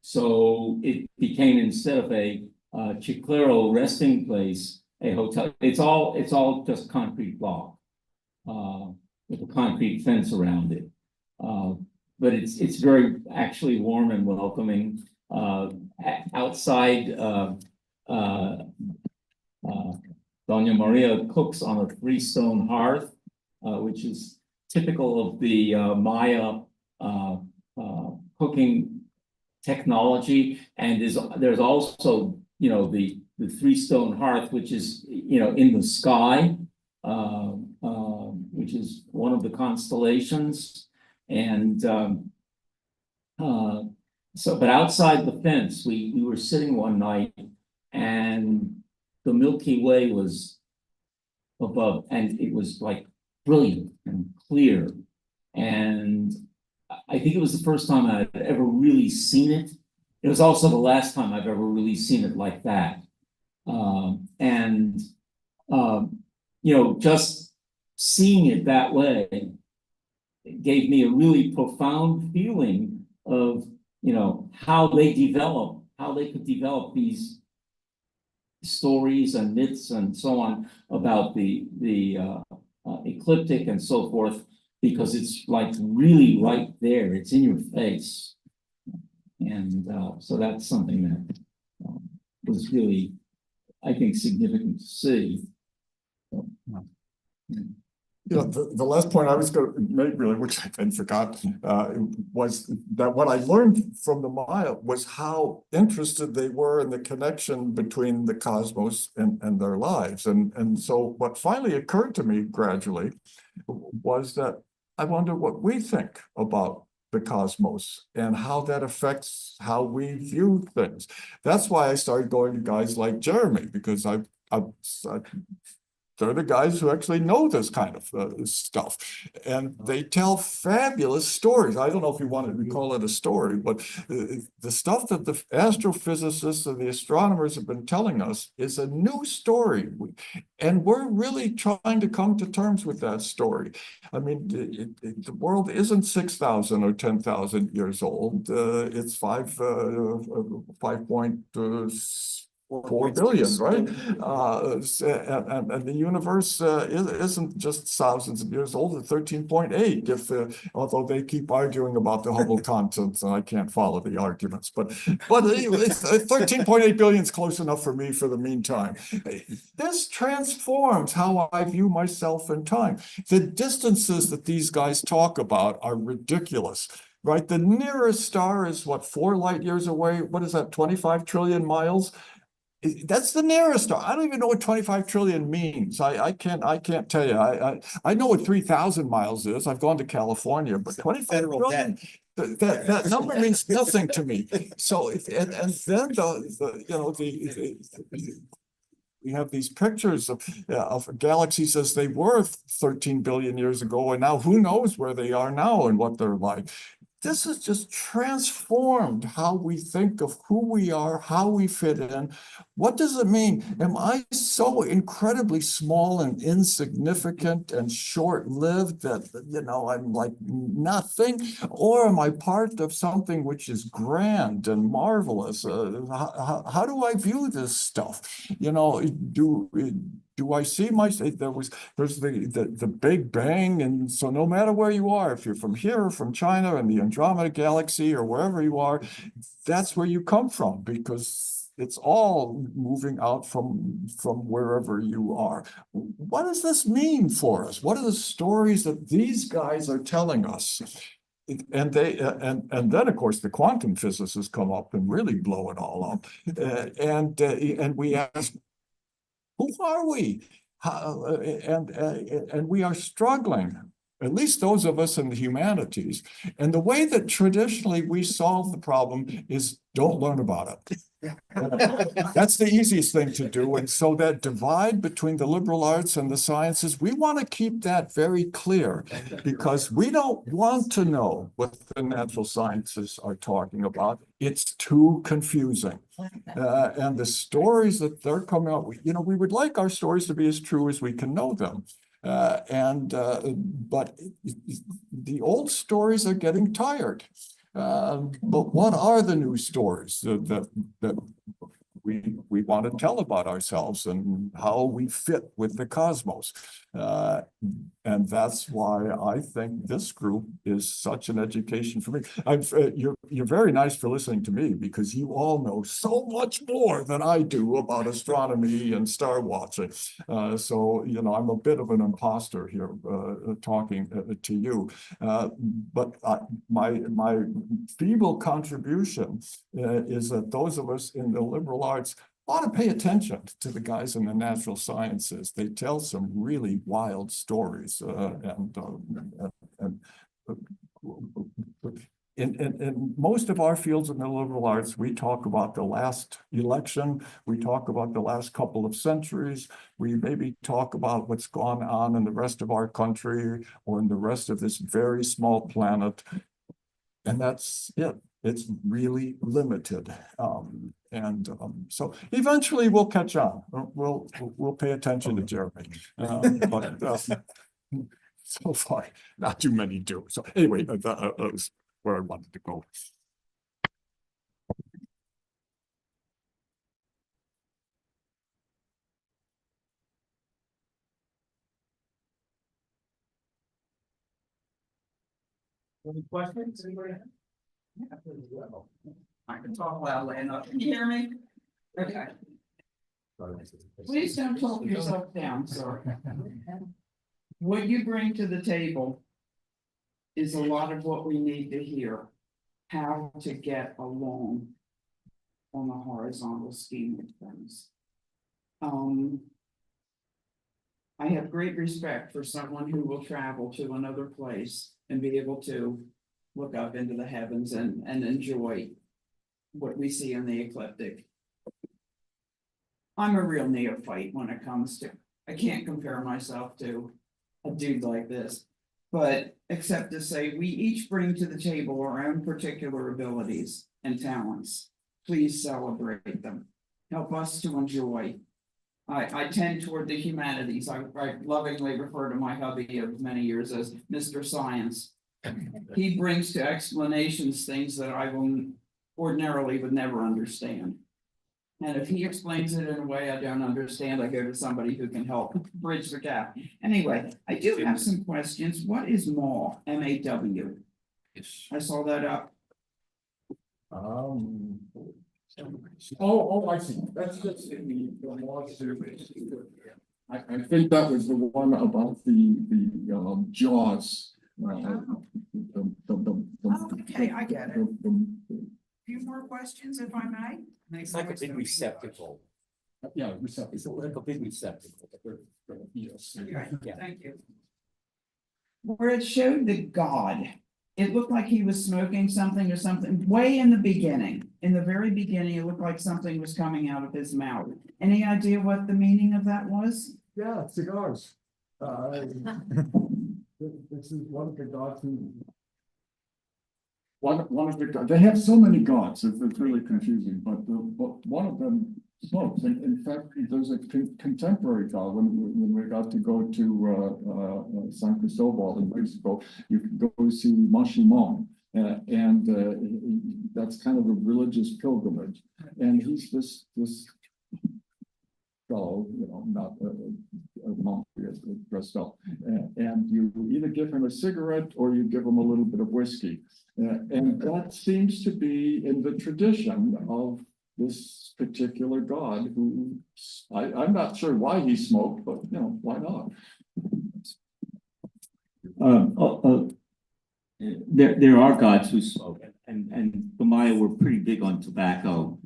So it became, instead of a chiclero resting place, a hotel. It's all just concrete block with a concrete fence around it. But it's very actually warm and welcoming. Outside, Doña Maria cooks on a three-stone hearth, which is typical of the Maya cooking technology. And there's also, the three-stone hearth, which is, in the sky, which is one of the constellations. And but outside the fence, we were sitting one night, and the Milky Way was above, and it was like brilliant, and clear. And I think it was the first time I'd ever really seen it. It was also the last time I've ever really seen it like that. Just seeing it that way gave me a really profound feeling of, how they could develop these stories and myths and so on about the ecliptic and so forth, because it's like really right there, it's in your face. And so that's something that was really, I think, significant to see. The last point I was going to make, really, which I then forgot, was that what I learned from the Maya was how interested they were in the connection between the cosmos and their lives. And so what finally occurred to me gradually was that I wonder what we think about the cosmos and how that affects how we view things. That's why I started going to guys like Jeremy, because they're the guys who actually know this kind of stuff. And they tell fabulous stories. I don't know if you want to call it a story, but the stuff that the astrophysicists and the astronomers have been telling us is a new story. And we're really trying to come to terms with that story. I mean, the world isn't 6,000 or 10,000 years old. It's 5.4 billion, right? And the universe isn't just thousands of years old. It's 13.8. Although they keep arguing about the Hubble constants, and I can't follow the arguments, but 13.8 billion is close enough for me for the meantime. This transforms how I view myself in time. The distances that these guys talk about are ridiculous. Right, the nearest star is what, 4 light years away? What is that, 25 trillion miles? That's the nearest star. I don't even know what 25 trillion means. I can't tell you. I know what 3,000 miles is. I've gone to California, but 25 trillion, that number means nothing to me. So and then we have these pictures of galaxies as they were 13 billion years ago, and now who knows where they are now and what they're like. This has just transformed how we think of who we are, how we fit in. What does it mean? Am I so incredibly small and insignificant and short-lived that, I'm like nothing? Or am I part of something which is grand and marvelous? How do I view this stuff? Do I see myself? There's the Big Bang, and so no matter where you are, if you're from here or from China and the Andromeda Galaxy or wherever you are, that's where you come from, because it's all moving out from wherever you are. What does this mean for us? What are the stories that these guys are telling us? And then of course the quantum physicists come up and really blow it all up. And we ask, who are we? And we are struggling, at least those of us in the humanities. And the way that traditionally we solve the problem is don't learn about it. That's the easiest thing to do. And so that divide between the liberal arts and the sciences, we want to keep that very clear, because we don't want to know what the natural sciences are talking about. It's too confusing. And the stories that they're coming up with, we would like our stories to be as true as we can know them. But the old stories are getting tired. But what are the new stories that we want to tell about ourselves and how we fit with the cosmos? And that's why I think this group is such an education for me. You're very nice for listening to me, because you all know so much more than I do about astronomy and star watching. So I'm a bit of an imposter here talking to you. But my feeble contribution is that those of us in the liberal arts ought to pay attention to the guys in the natural sciences. They tell some really wild stories, in most of our fields in the liberal arts, we talk about the last election, we talk about the last couple of centuries, we maybe talk about what's gone on in the rest of our country or in the rest of this very small planet. And that's it. It's really limited. So eventually we'll catch on. We'll pay attention to Jeremy. So far, not too many do. So anyway, that was where I wanted to go. Any questions? Anybody have? I can talk loudly enough. Can you hear me? Okay. Please don't talk yourself down, sir. What you bring to the table is a lot of what we need to hear. How to get along on the horizontal scheme of things. I have great respect for someone who will travel to another place and be able to look up into the heavens and enjoy what we see in the ecliptic. I'm a real neophyte when it comes to, I can't compare myself to a dude like this, but except to say we each bring to the table our own particular abilities and talents. Please celebrate them. Help us to enjoy. I tend toward the humanities. I lovingly refer to my hubby of many years as Mr. Science. He brings to explanations things that I will ordinarily would never understand. And if he explains it in a way I don't understand, I go to somebody who can help bridge the gap. Anyway, I do have some questions. What is MAW? M-A-W. I saw that up. I see. That's just in the lawsuit. I think that was the one about the jaws. Okay, I get it. Few more questions, if I may? It's like a big receptacle. Yeah, receptacle. It's like a big receptacle. Yes. Okay, Yeah. thank you. Where it showed the god, it looked like he was smoking something or something way in the beginning. In the very beginning, it looked like something was coming out of his mouth. Any idea what the meaning of that was? Yeah, cigars. This is one of the gods who. One of the gods. They have so many gods. It's really confusing. But one of them smokes. And in fact, there's a contemporary god. When we got to go to San Cristobal in Mexico, you could go see Mashimon. That's kind of a religious pilgrimage. And he's this fellow, not a monk dressed up. And you either give him a cigarette or you give him a little bit of whiskey. And that seems to be in the tradition of this particular god who, I'm not sure why he smoked, but why not? There are gods who smoke, and the Maya were pretty big on tobacco.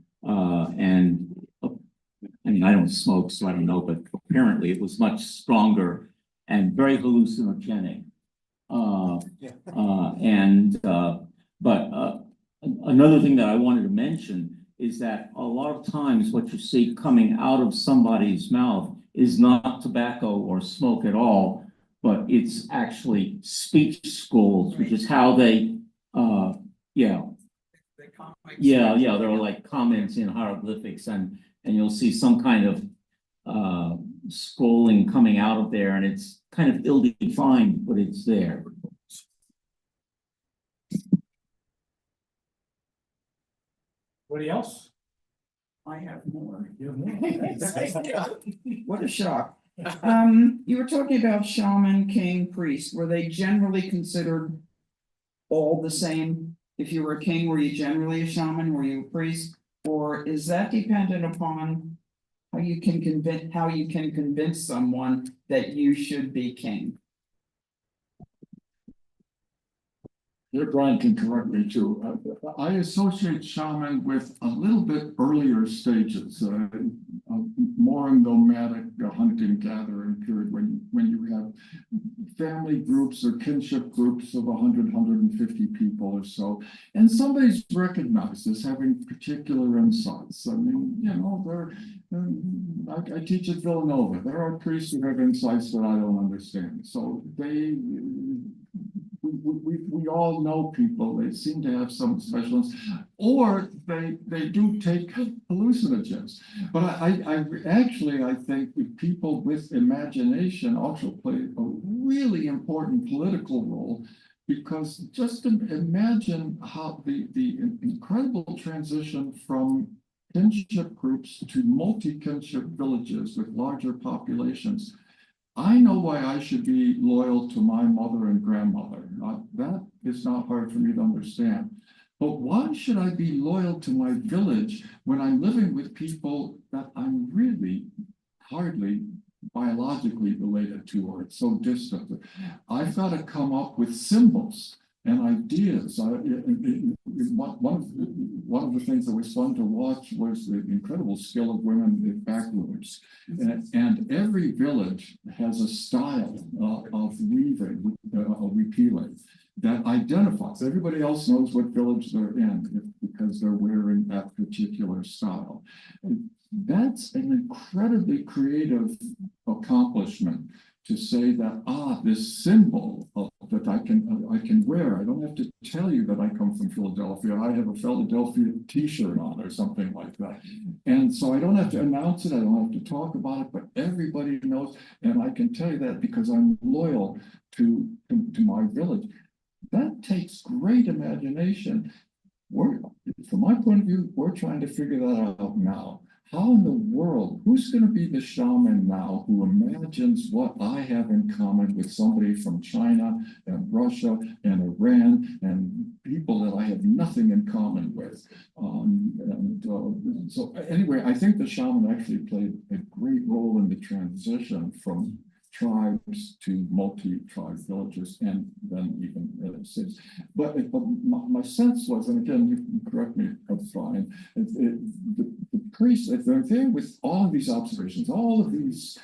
I mean, I don't smoke, so I don't know, but apparently it was much stronger and very hallucinogenic. But another thing that I wanted to mention is that a lot of times what you see coming out of somebody's mouth is not tobacco or smoke at all, but it's actually speech scrolls, which is how they, there are like comments in hieroglyphics, and you'll see some kind of scrolling coming out of there, and it's kind of ill-defined, but it's there. Anybody else? I have more. You have more? What a shock. You were talking about shaman, king, priest. Were they generally considered all the same? If you were a king, were you generally a shaman? Were you a priest? Or is that dependent upon how you can convince someone that you should be king? Here, Brian can correct me too. I associate shaman with a little bit earlier stages, more in nomadic hunting gathering period when you have family groups or kinship groups of 150 people or so. And somebody's recognized as having particular insights. I mean, you know, I teach at Villanova. There are priests who have insights that I don't understand. So we all know people. They seem to have some special, or they do take hallucinogens. But I think people with imagination also play a really important political role, because just imagine how the incredible transition from kinship groups to multi-kinship villages with larger populations. I know why I should be loyal to my mother and grandmother. That is not hard for me to understand. But why should I be loyal to my village when I'm living with people that I'm really hardly biologically related to, or it's so distant? I've got to come up with symbols and ideas. One of the things that was fun to watch was the incredible skill of women with backwoods. And every village has a style of weaving, repealing, that identifies. Everybody else knows what village they're in because they're wearing that particular style. And that's an incredibly creative accomplishment, to say that, this symbol that I can wear. I don't have to tell you that I come from Philadelphia. I have a Philadelphia t-shirt on or something like that. And so I don't have to announce it. I don't have to talk about it, but everybody knows. And I can tell you that because I'm loyal to my village. That takes great imagination. From my point of view, we're trying to figure that out now. How in the world, who's going to be the shaman now who imagines what I have in common with somebody from China and Russia and Iran and people that I have nothing in common with? So anyway, I think the shaman actually played a great role in the transition from tribes to multi-tribe villages, and then even cities. But my sense was, and again, you can correct me if I'm fine, the priests, if they're there with all of these observations, all of these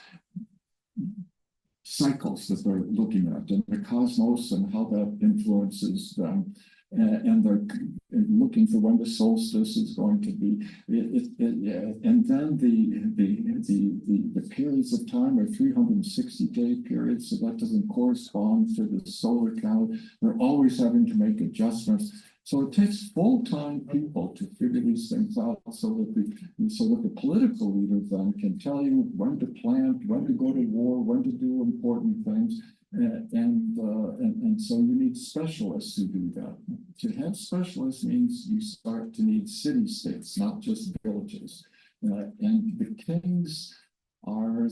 cycles that they're looking at, and the cosmos and how that influences them, and they're looking for when the solstice is going to be, and then the periods of time are 360-day periods, so that doesn't correspond to the solar calendar. They're always having to make adjustments. So it takes full-time people to figure these things out, so that the political leader then can tell you when to plant, when to go to war, when to do important things. And so you need specialists who do that. To have specialists means you start to need city-states, not just villages. And the kings are,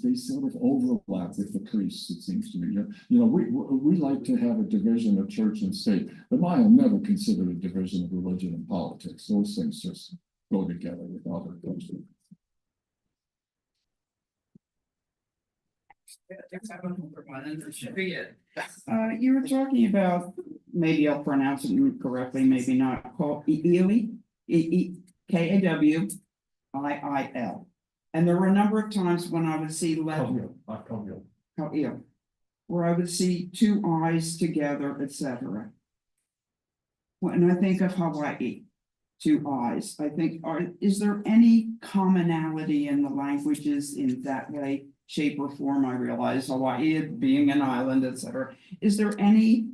they sort of overlap with the priests, it seems to me. We like to have a division of church and state, but Mayan never considered a division of religion and politics. Those things just go together without a question. You were talking about, maybe I'll pronounce it correctly, maybe not, called Kawil, K-A-W-I-I-L. And there were a number of times when I would see Kawil, where I would see two eyes together, etc. When I think of Hawaii, two eyes, I think, is there any commonality in the languages in that way, shape, or form? I realize Hawaii being an island, etc. Is there any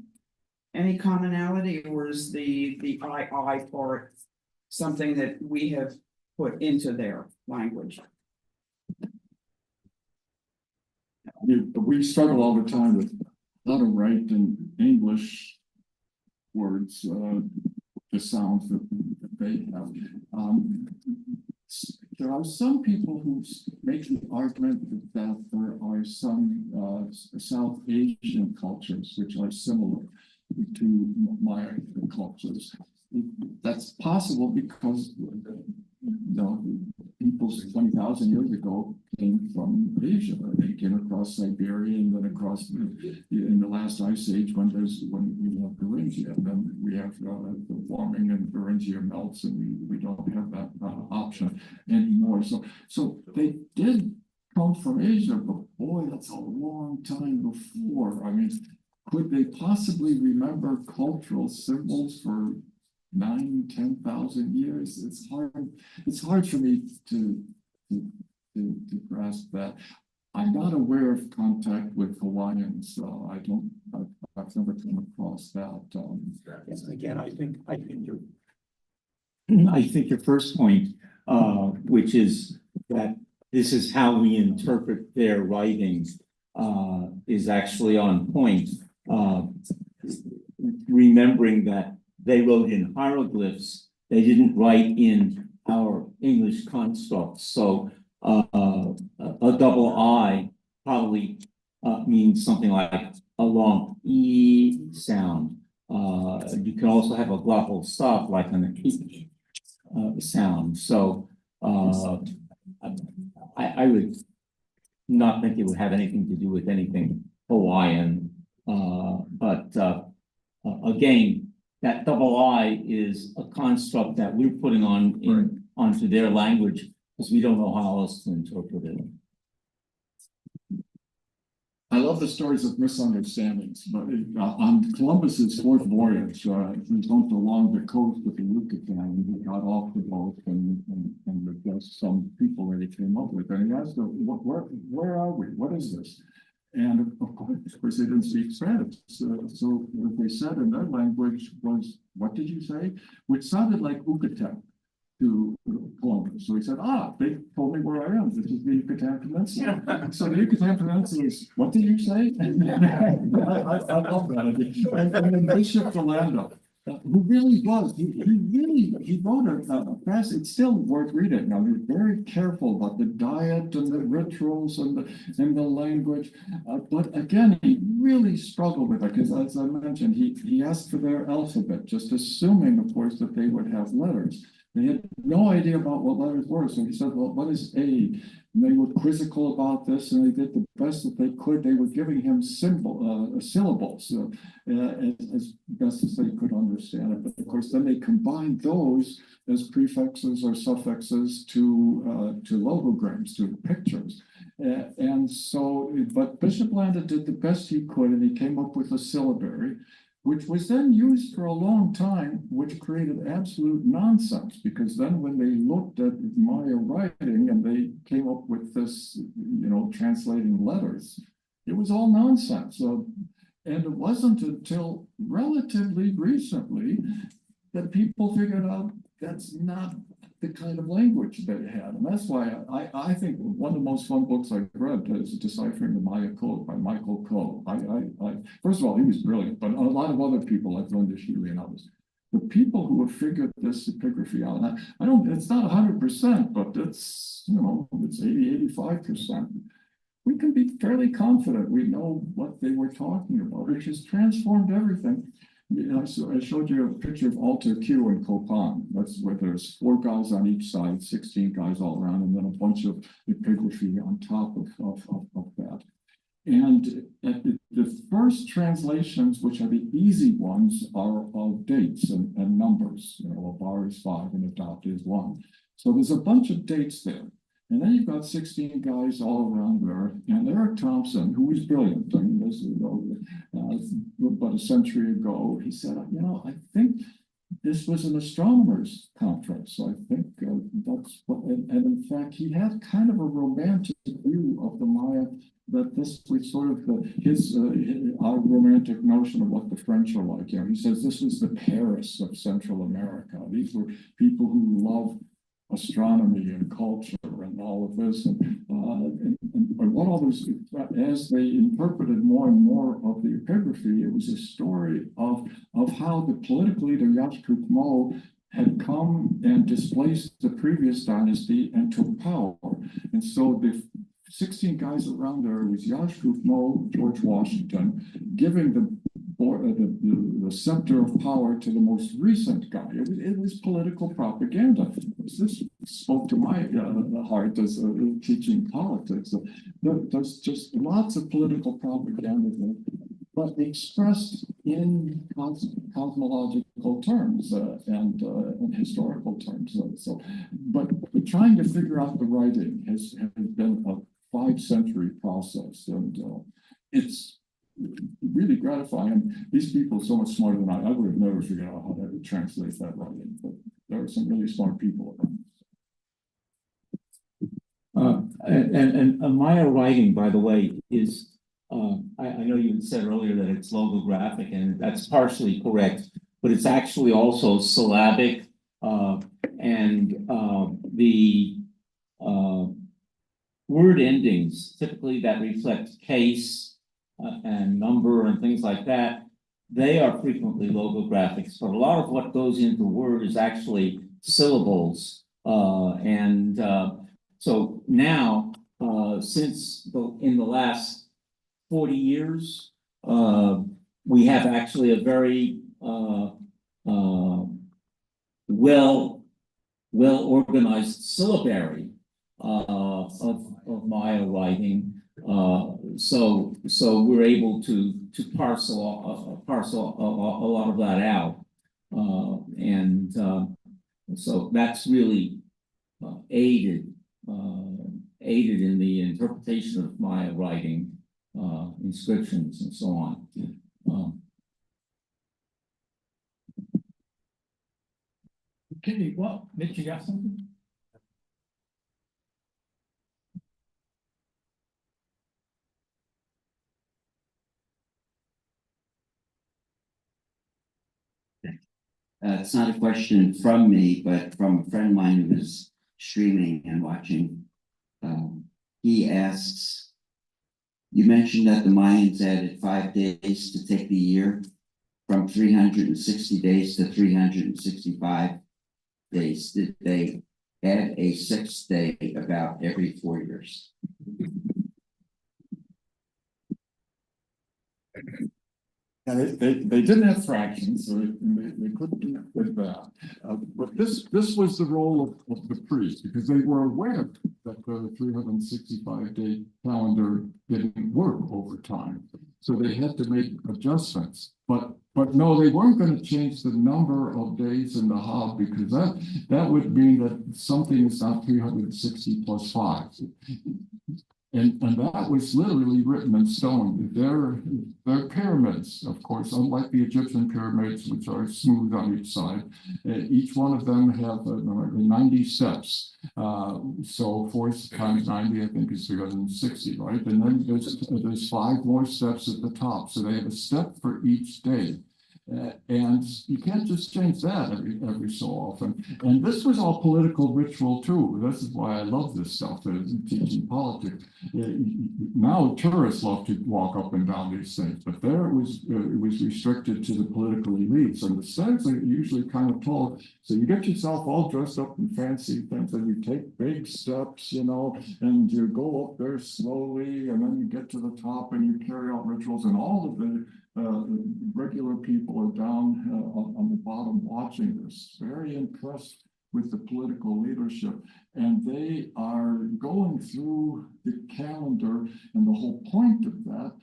commonality, or is the I part something that we have put into their language? We struggle all the time with how to write in English words, the sounds that they have. There are some people who make the argument that there are some South Asian cultures which are similar to Mayan cultures. That's possible because people 20,000 years ago came from Asia. They came across Siberia and then across in the last ice age when we have Thuringia, and then we have the warming and Thuringia melts, and we don't have that option anymore. So they did come from Asia, but boy, that's a long time before. I mean, could they possibly remember cultural symbols for 9,000-10,000 years? It's hard for me to grasp that. I'm not aware of contact with Hawaiians, so I've never come across that. Yes, again, I think your first point, which is that this is how we interpret their writings, is actually on point. Remembering that they wrote in hieroglyphs, they didn't write in our English constructs. So a double I probably means something like a long E sound. You can also have a glottal stop like an E sound. So I would not think it would have anything to do with anything Hawaiian. But again, that double I is a construct that we're putting onto their language because we don't know how else to interpret it. I love the stories of misunderstandings, but on Columbus's fourth voyage, he went along the coast of the Yucatan and he got off the boat and with just some people that he came up with, and he asked them, where are we? What is this? And of course, they didn't speak Spanish. So what they said in their language was, what did you say? Which sounded like Yucatan to Columbus. So he said, they told me where I am. This is the Yucatan Peninsula. So the Yucatan Peninsula is, what did you say? I love that. And then Bishop Delano, who really was, he wrote a fast, it's still worth reading. Now, he's very careful about the diet and the rituals and the language. But again, he really struggled with it because, as I mentioned, he asked for their alphabet, just assuming, of course, that they would have letters. They had no idea about what letters were. So he said, well, what is A? And they were quizzical about this, and they did the best that they could. They were giving him syllables as best as they could understand it. But of course, then they combined those as prefixes or suffixes to logograms, to pictures. And so, but Bishop Landa did the best he could, and he came up with a syllabary, which was then used for a long time, which created absolute nonsense, because then when they looked at Maya writing and they came up with this, translating letters, it was all nonsense. And it wasn't until relatively recently that people figured out that's not the kind of language they had. And that's why I think one of the most fun books I've read is Deciphering the Maya Code by Michael Coe. First of all, he was brilliant, but a lot of other people like Lundishiri and others. The people who have figured this epigraphy out, and it's not 100%, but it's, it's 80-85%. We can be fairly confident we know what they were talking about, which has transformed everything. I showed you a picture of Alter Q in Copan. That's where there's 4 guys on each side, 16 guys all around, and then a bunch of epigraphy on top of that. And the first translations, which are the easy ones, are of dates and numbers. A bar is 5 and a dot is 1. So there's a bunch of dates there. And then you've got 16 guys all around there. And Eric Thompson, who was brilliant, I mean, this is about a century ago, he said, I think this was an astronomers conference. I think that's what, and in fact, he had kind of a romantic view of the Maya, that this was sort of our romantic notion of what the French are like. He says this was the Paris of Central America. These were people who loved astronomy and culture and all of this, and what all this, as they interpreted more and more of the epigraphy, it was a story of how the political leader Yashkuk Mo had come and displaced the previous dynasty and took power. And so the 16 guys around there was Yashkuk Mo, George Washington, giving the scepter of power to the most recent guy. It was political propaganda. This spoke to my heart as teaching politics. There's just lots of political propaganda there, but expressed in cosmological terms and historical terms. But trying to figure out the writing has been a 5-century process, and it's really gratifying. These people are so much smarter than I would have never figured out how to translate that writing, but there are some really smart people around. And Maya writing, by the way, is, I know you said earlier that it's logographic, and that's partially correct, but it's actually also syllabic, and the word endings typically that reflect case and number and things like that, they are frequently logographics, but a lot of what goes into the word is actually syllables, so now, in the last 40 years, we have actually a very well organized syllabary of Maya writing. So we're able to parcel a lot of that out, so that's really aided in the interpretation of Maya writing, inscriptions and so on. Okay, well, Mitch, you got something? It's not a question from me, but from a friend of mine who was streaming and watching. He asks, you mentioned that the Mayans added 5 days to take the year from 360 days to 365 days. Did they add a 6th day about every 4 years? And they didn't have fractions, so they couldn't do with that. But this was the role of the priest, because they were aware that the 365-day calendar didn't work over time. So they had to make adjustments. But no, they weren't going to change the number of days in the hub, because that would mean that something is not 360 plus 5. And that was literally written in stone. They're pyramids, of course, unlike the Egyptian pyramids, which are smooth on each side. Each one of them have 90 steps. So 4 times 90, I think, is 360, right? And then there's 5 more steps at the top. So they have a step for each day. And you can't just change that every so often. And this was all political ritual too. This is why I love this stuff, teaching politics. Now tourists love to walk up and down these things, but there it was restricted to the political elites. And the steps are usually kind of tall. So you get yourself all dressed up in fancy things, and you take big steps, and you go up there slowly, and then you get to the top and you carry out rituals, and all of the regular people are down on the bottom watching this, very impressed with the political leadership, and they are going through the calendar, and the whole point of that,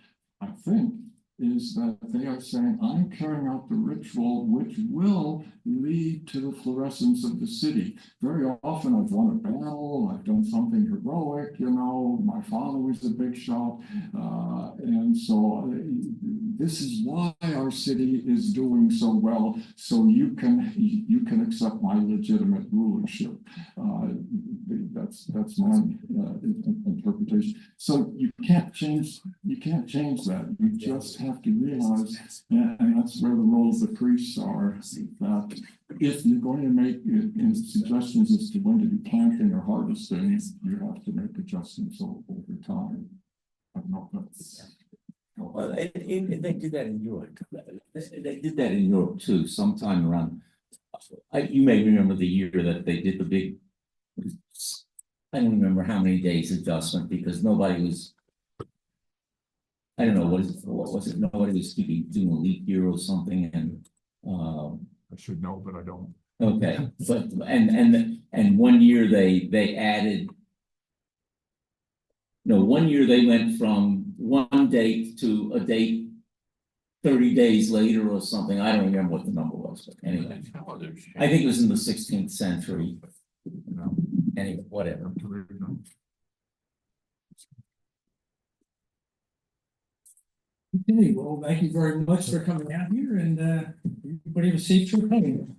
I think, is that they are saying, I'm carrying out the ritual which will lead to the florescence of the city. Very often I've won a battle, I've done something heroic, my father was a big shot. And so this is why our city is doing so well, so you can accept my legitimate rulership. That's my interpretation. So you can't change that. You just have to realize, and that's where the role of the priests are, that if you're going to make suggestions as to when to do planting or harvesting, you have to make adjustments over time. I don't know if that's... Well, they did that in Europe. They did that in Europe too, sometime around. You may remember the year that they did the big. I don't remember how many days adjustment, because nobody was. I don't know what was it? Nobody was doing a leap year or something, and. I should know, but I don't. Okay, but and 1 year they added. No, 1 year they went from one date to a date 30 days later or something. I don't remember what the number was, but anyway, I think it was in the 16th century. Anyway, whatever. Okay, well, thank you very much for coming out here and everybody have a safe trip home.